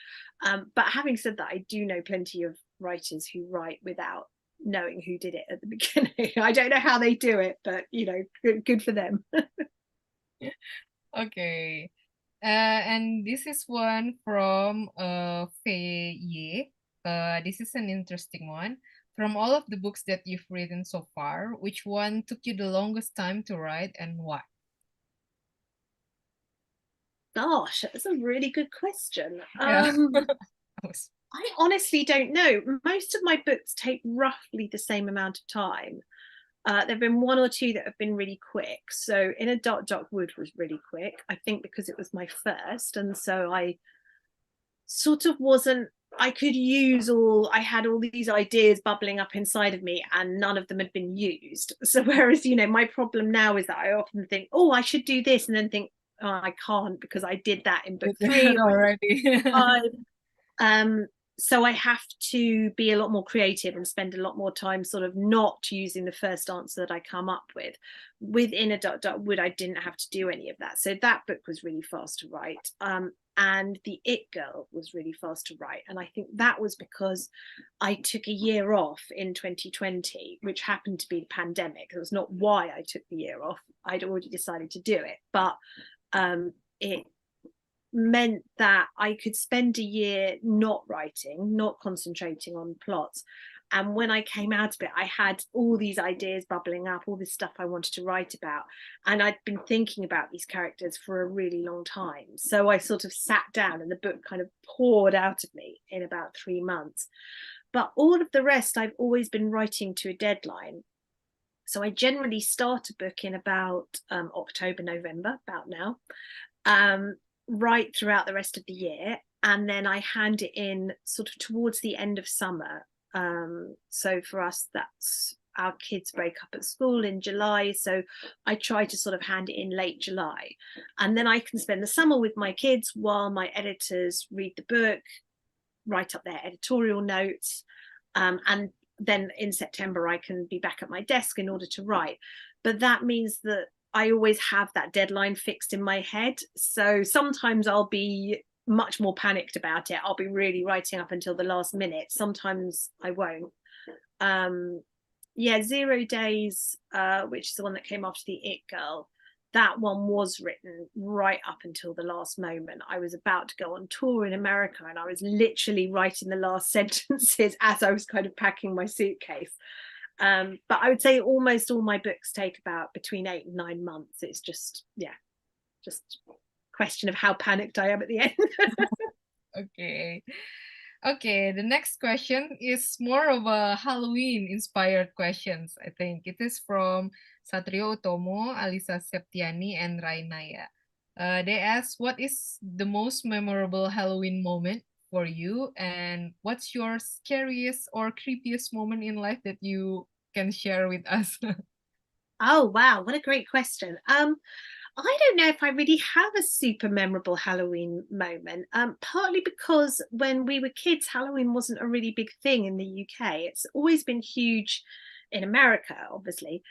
But having said that, I do know plenty of writers who write without knowing who did it at the beginning. I don't know how they do it, but you know, good for them. Okay. And this is one from Fei Ye. This is an interesting one. From all of the books that you've written so far, which one took you the longest time to write and why? Gosh, that's a really good question. Yeah. I honestly don't know. Most of my books take roughly the same amount of time. There have been one or two that have been really quick. So In a Dark, Dark Wood was really quick, I think because it was my first. And so I sort of I had all these ideas bubbling up inside of me and none of them had been used. So whereas, you know, my problem now is that I often think, oh, I should do this, and then think, oh, I can't because I did that in book 3 already. 5. So I have to be a lot more creative and spend a lot more time sort of not using the first answer that I come up with. With In a Dark, Dark Wood, I didn't have to do any of that. So that book was really fast to write. And The It Girl was really fast to write. And I think that was because I took a year off in 2020, which happened to be the pandemic. It was not why I took the year off. I'd already decided to do it. But it meant that I could spend a year not writing, not concentrating on plots. And when I came out of it, I had all these ideas bubbling up, all this stuff I wanted to write about. And I'd been thinking about these characters for a really long time. So I sort of sat down and the book kind of poured out of me in about 3 months. But all of the rest, I've always been writing to a deadline. So I generally start a book in about October, November, about now. Right throughout the rest of the year, and then I hand it in sort of towards the end of summer. So for us, that's our kids break up at school in July, so I try to sort of hand it in late July, and then I can spend the summer with my kids while my editors read the book, write up their editorial notes, and then in September I can be back at my desk in order to write. But that means that I always have that deadline fixed in my head. So sometimes I'll be much more panicked about it. I'll be really writing up until the last minute. Sometimes I won't. 0 Days, which is the one that came after The It Girl, that one was written right up until the last moment. I was about to go on tour in America and I was literally writing the last sentences as I was kind of packing my suitcase. But I would say almost all my books take about between 8 and 9 months. It's just a question of how panicked I am at the end. Okay, the next question is more of a Halloween inspired questions. I think it is from Satrio Utomo, Alisa Septiani, and Rainaya. They ask, what is the most memorable Halloween moment for you, and what's your scariest or creepiest moment in life that you can share with us? Oh wow, what a great question. I don't know if I really have a super memorable Halloween moment, partly because when we were kids, Halloween wasn't a really big thing in the UK. It's always been huge in America, obviously.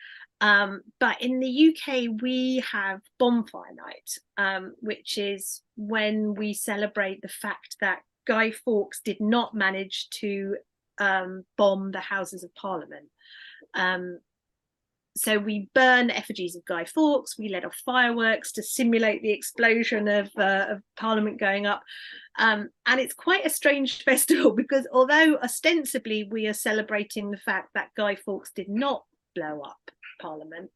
But in the UK, we have Bonfire Night, which is when we celebrate the fact that Guy Fawkes did not manage to bomb the Houses of Parliament. So we burn effigies of Guy Fawkes, we let off fireworks to simulate the explosion of Parliament going up. And it's quite a strange festival, because although ostensibly we are celebrating the fact that Guy Fawkes did not blow up Parliament,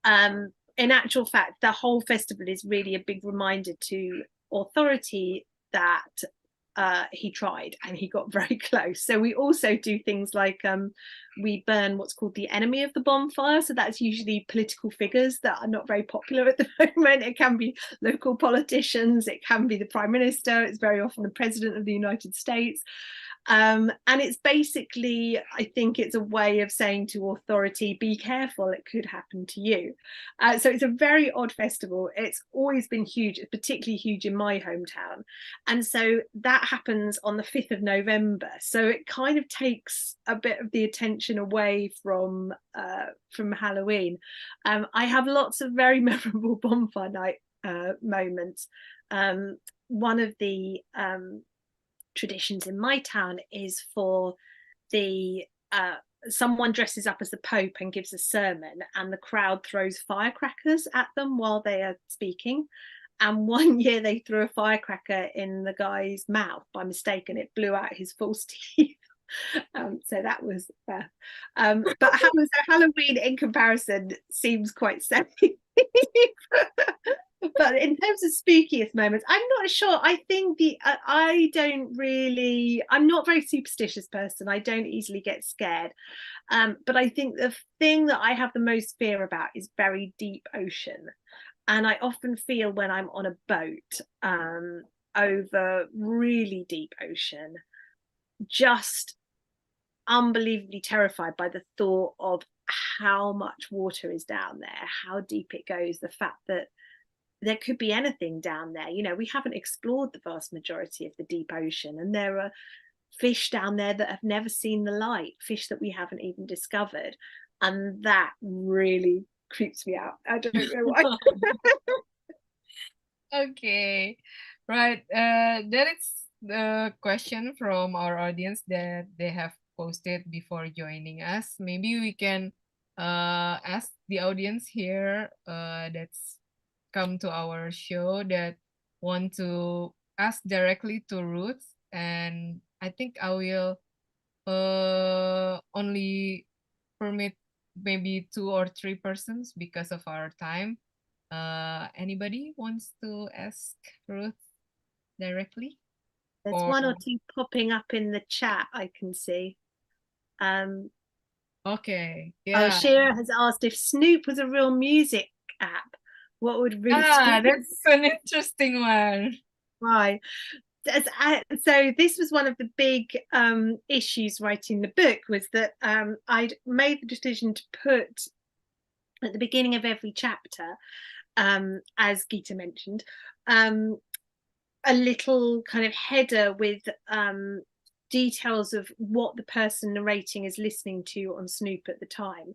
in actual fact, the whole festival is really a big reminder to authority that he tried and he got very close. So we also do things like we burn what's called the enemy of the bonfire. So that's usually political figures that are not very popular at the moment. It can be local politicians, it can be the Prime Minister, it's very often the President of the United States. And it's basically, I think it's a way of saying to authority, be careful, it could happen to you. So it's a very odd festival. It's always been huge, particularly huge in my hometown. And so that happens on the 5th of November. So it kind of takes a bit of the attention away from Halloween. I have lots of very memorable bonfire night moments. One of the traditions in my town is for the someone dresses up as the Pope and gives a sermon, and the crowd throws firecrackers at them while they are speaking. And one year they threw a firecracker in the guy's mouth by mistake, and it blew out his false teeth. So that was but Halloween in comparison seems quite safe. But in terms of spookiest moments, I'm not sure. I think I'm not a very superstitious person. I don't easily get scared. But I think the thing that I have the most fear about is very deep ocean. And I often feel when I'm on a boat over really deep ocean, just unbelievably terrified by the thought of how much water is down there, how deep it goes, the fact that there could be anything down there. You know, we haven't explored the vast majority of the deep ocean, and there are fish down there that have never seen the light, fish that we haven't even discovered, and that really creeps me out. I don't know why. Okay, right. That is the question from our audience that they have posted before joining us. Maybe we can ask the audience here that's come to our show that want to ask directly to Ruth, and I think I will only permit maybe 2 or 3 persons because of our time. Anybody wants to ask Ruth directly? There's one or two popping up in the chat I can see. Okay, yeah. Shira has asked if Snoop was a real music app, what would Ruth that's an interesting one. Right. So this was one of the big issues writing the book, was that I'd made the decision to put at the beginning of every chapter, as Geeta mentioned, a little kind of header with details of what the person narrating is listening to on Snoop at the time.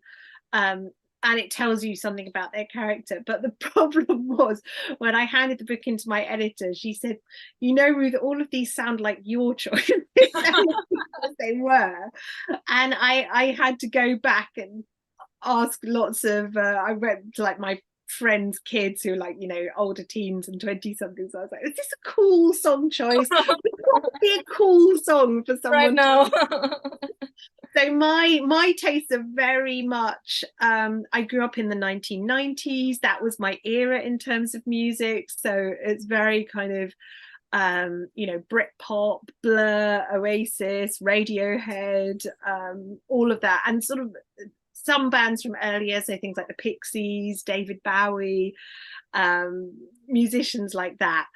And it tells you something about their character. But the problem was, when I handed the book into my editor, she said, you know, Ruth, all of these sound like your choice. They were. And I had to go back and ask lots of, I went to like my friends' kids who are like, you know, older teens and 20-somethings. I was like, is this a cool song choice? It would be a cool song for someone right now. So my tastes are very much, I grew up in the 1990s. That was my era in terms of music. So it's very kind of, you know, Britpop, Blur, Oasis, Radiohead, all of that. And sort of some bands from earlier, so things like the Pixies, David Bowie, musicians like that.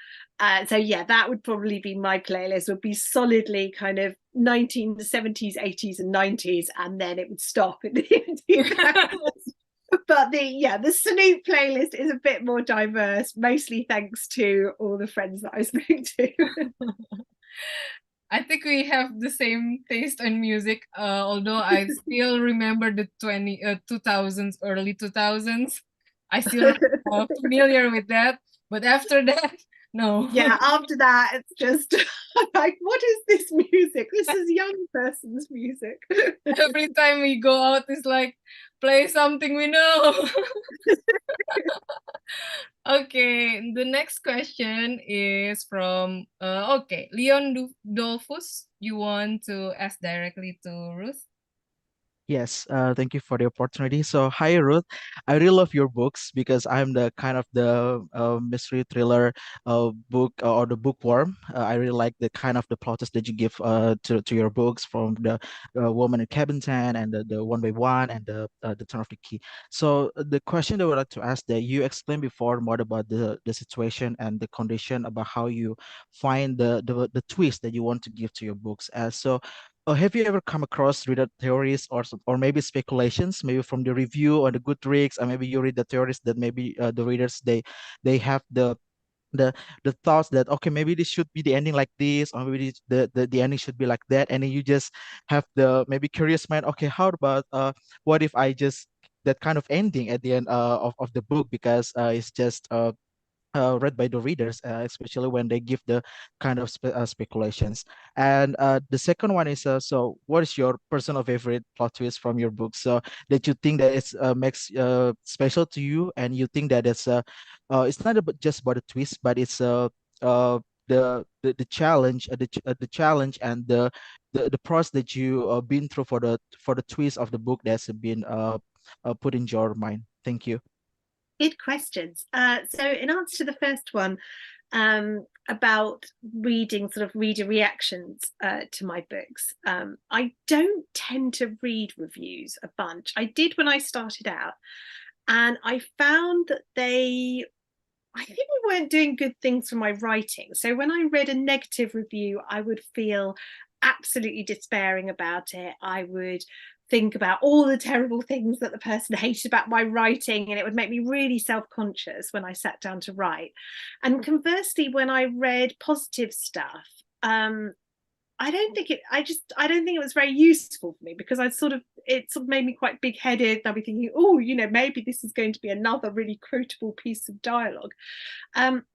So yeah, that would probably be my playlist, would be solidly kind of 1970s, 80s and 90s, and then it would stop in the 2000s. But the Snoop playlist is a bit more diverse, mostly thanks to all the friends that I spoke to. I think we have the same taste in music, although I still remember the 2000s, early 2000s. I still familiar with that. But after that, No. Yeah, after that, it's just like, what is this music? This is young person's music. Every time we go out, it's like, play something we know. Okay, the next question is from, okay, Leon Dolphus. You want to ask directly to Ruth? Yes, thank you for the opportunity. So, hi Ruth, I really love your books because I'm the kind of the mystery thriller book or the bookworm. I really like the kind of the plots that you give to your books, from the Woman in Cabin 10 and the One by One and the Turn of the Key. So, the question that I would like to ask, that you explained before more about the situation and the condition about how you find the twist that you want to give to your books. Have you ever come across reader theories or maybe speculations, maybe from the review or the Goodreads, or maybe you read the theories that maybe the readers they have the the thoughts that, okay, maybe this should be the ending like this, or maybe the ending should be like that, and then you just have the maybe curious mind, okay, how about what if I just that kind of ending at the end of the book, because it's just read by the readers, especially when they give the kind of speculations. And the second one is, so what is your personal favorite plot twist from your book? So that you think that it's makes special to you, and you think that it's not about just about the twist, but it's uh the challenge, the challenge and the process that you been through for the twist of the book that's been put in your mind. Thank you. Good questions. So in answer to the first one, about reading sort of reader reactions to my books, I don't tend to read reviews a bunch. I did when I started out, and I found that I think we weren't doing good things for my writing. So when I read a negative review, I would feel absolutely despairing about it. I would think about all the terrible things that the person hated about my writing, and it would make me really self-conscious when I sat down to write. And conversely, when I read positive stuff, I don't think it was very useful for me, because it sort of made me quite big-headed. I'd be thinking, oh, maybe this is going to be another really quotable piece of dialogue.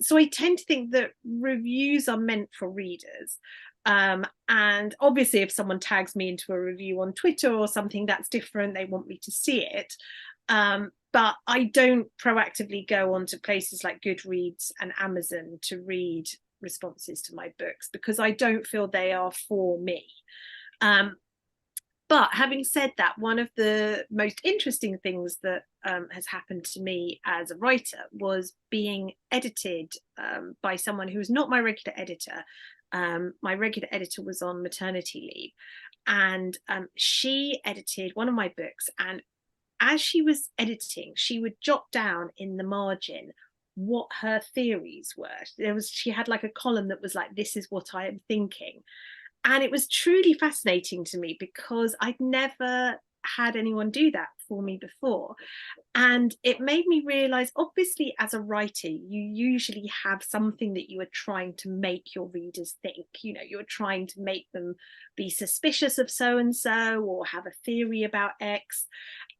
So I tend to think that reviews are meant for readers. And obviously, if someone tags me into a review on Twitter or something, that's different. They want me to see it. But I don't proactively go onto places like Goodreads and Amazon to read responses to my books, because I don't feel they are for me. But having said that, one of the most interesting things that has happened to me as a writer was being edited by someone who was not my regular editor. My regular editor was on maternity leave, and she edited one of my books. And as she was editing, she would jot down in the margin what her theories were. She had like a column that was like, this is what I am thinking. And it was truly fascinating to me, because I'd never had anyone do that for me before. And it made me realize, obviously, as a writer, you usually have something that you are trying to make your readers think. You're trying to make them be suspicious of so and so, or have a theory about X.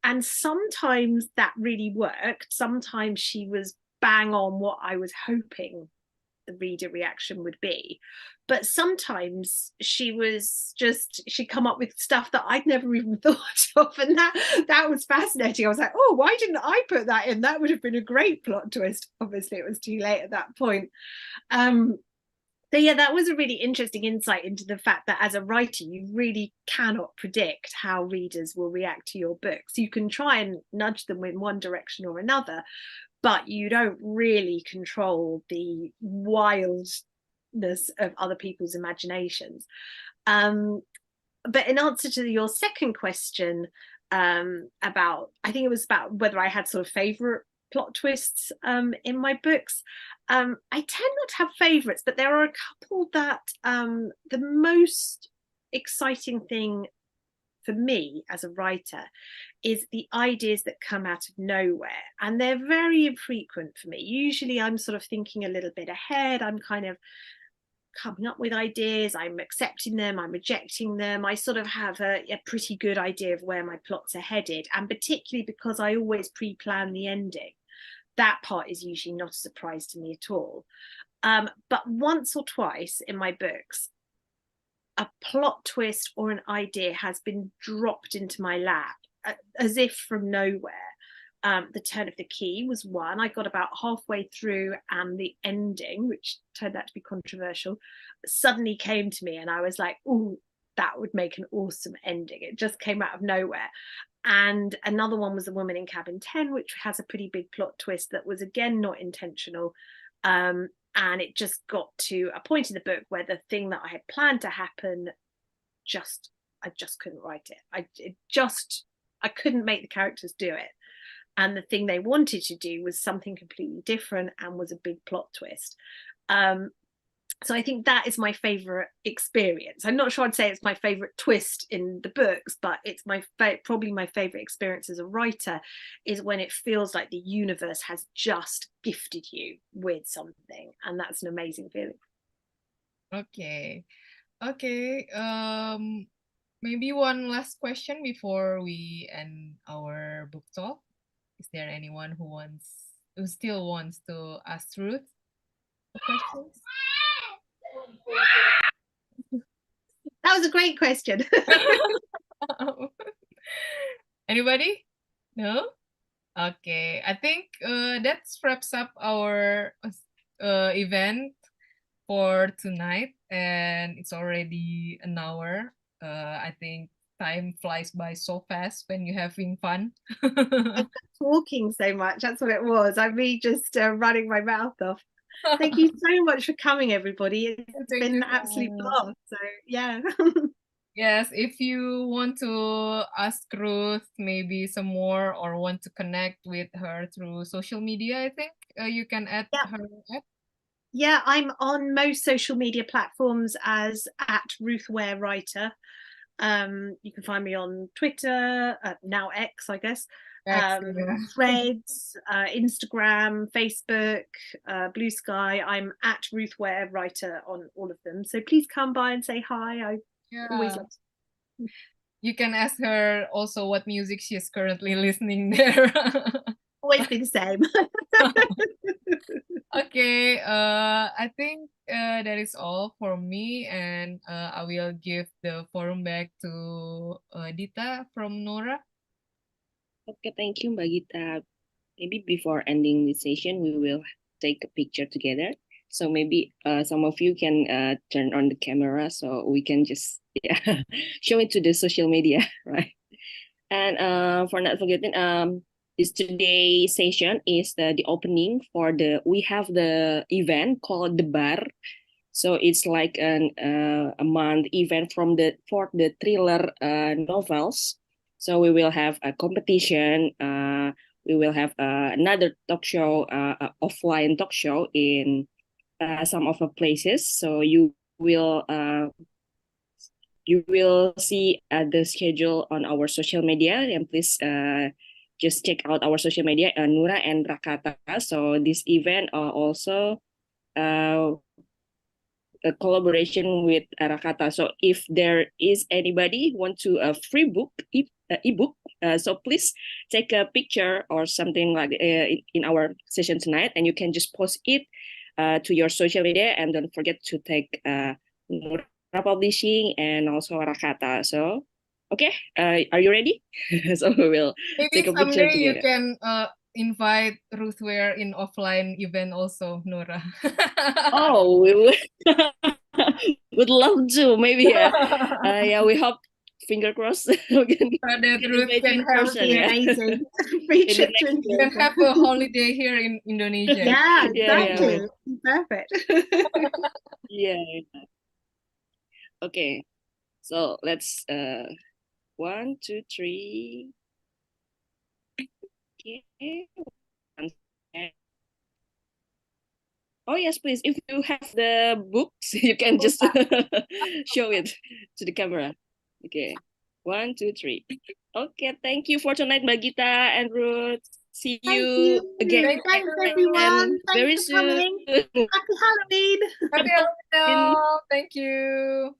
And sometimes that really worked. Sometimes she was bang on what I was hoping the reader reaction would be. But sometimes she'd come up with stuff that I'd never even thought of. And that was fascinating. I was like, oh, why didn't I put that in? That would have been a great plot twist. Obviously, it was too late at that point. So yeah, that was a really interesting insight into the fact that as a writer, you really cannot predict how readers will react to your books. You can try and nudge them in one direction or another, but you don't really control the wildness of other people's imaginations. But in answer to your second question, I think it was about whether I had sort of favorite plot twists in my books. I tend not to have favorites, but there are a couple that the most exciting thing for me as a writer is the ideas that come out of nowhere, and they're very infrequent for me. Usually I'm sort of thinking a little bit ahead. I'm kind of coming up with ideas, I'm accepting them, I'm rejecting them. I sort of have a pretty good idea of where my plots are headed, and particularly because I always pre-plan the ending, that part is usually not a surprise to me at all. But once or twice in my books, a plot twist or an idea has been dropped into my lap as if from nowhere. The Turn of the Key was one. I got about halfway through, and the ending, which turned out to be controversial, suddenly came to me, and I was like, "Ooh, that would make an awesome ending." It just came out of nowhere. And another one was The Woman in Cabin 10, which has a pretty big plot twist that was again not intentional. And it just got to a point in the book where the thing that I had planned to happen, I just couldn't write it. I couldn't make the characters do it. And the thing they wanted to do was something completely different and was a big plot twist. So I think that is my favorite experience. I'm not sure I'd say it's my favorite twist in the books, but it's probably my favorite experience as a writer is when it feels like the universe has just gifted you with something, and that's an amazing feeling. Okay. Maybe one last question before we end our book talk. Is there anyone who still wants to ask Ruth questions? That was a great question. Anybody? No? Okay. I think that wraps up our event for tonight, and it's already an hour. I think time flies by so fast when you're having fun. Talking so much, that's what it was. I'm me just running my mouth off. Thank you so much for coming, everybody. It's been an absolute blast. So yeah. Yes, if you want to ask Ruth maybe some more or want to connect with her through social media, I think you can add her at. Yeah, I'm on most social media platforms as at Ruth Ware Writer. You can find me on Twitter, now X, I guess. Threads, Instagram, Facebook, Blue Sky. I'm at Ruth Ware Writer on all of them. So please come by and say hi. I always love to. You can ask her also what music she is currently listening there. Always be the same. Okay, I think that is all for me, and I will give the forum back to Dita from Nora. Okay, thank you, Mbak Gita. Maybe before ending the session, we will take a picture together. So maybe some of you can turn on the camera so we can just show it to the social media, right? And for not forgetting, this today's session is the opening for we have the event called the Bar. So it's like a month event for the thriller novels. So we will have a competition. We will have another talk show, offline talk show in some of the places. So you will see the schedule on our social media, and please just check out our social media, Nura and Rakata. So this event also a collaboration with Rakata. So if there is anybody want to a free book, ebook, so please take a picture or something like in our session tonight, and you can just post it to your social media, and don't forget to take Nura Publishing and also Rakata. So, okay, are you ready? So we will Maybe take a picture someday you together. can invite Ruth Ware in offline event also, Nora. Oh, we would love to. Maybe yeah. We hope. Finger crossed. We can That Ruth can have amazing. Free trip to you can have a holiday here in Indonesia. Yeah, exactly. Yeah. Perfect. Yeah. Okay. So let's 1, 2, 3. Okay. Oh yes, please. If you have the books, you can just show it to the camera. Okay. 1, 2, 3. Okay, thank you for tonight, Mbak Gita and Ruth. See you again. Thanks, everyone. Very Thanks for coming. soon. Happy Halloween. Happy Halloween. Thank you.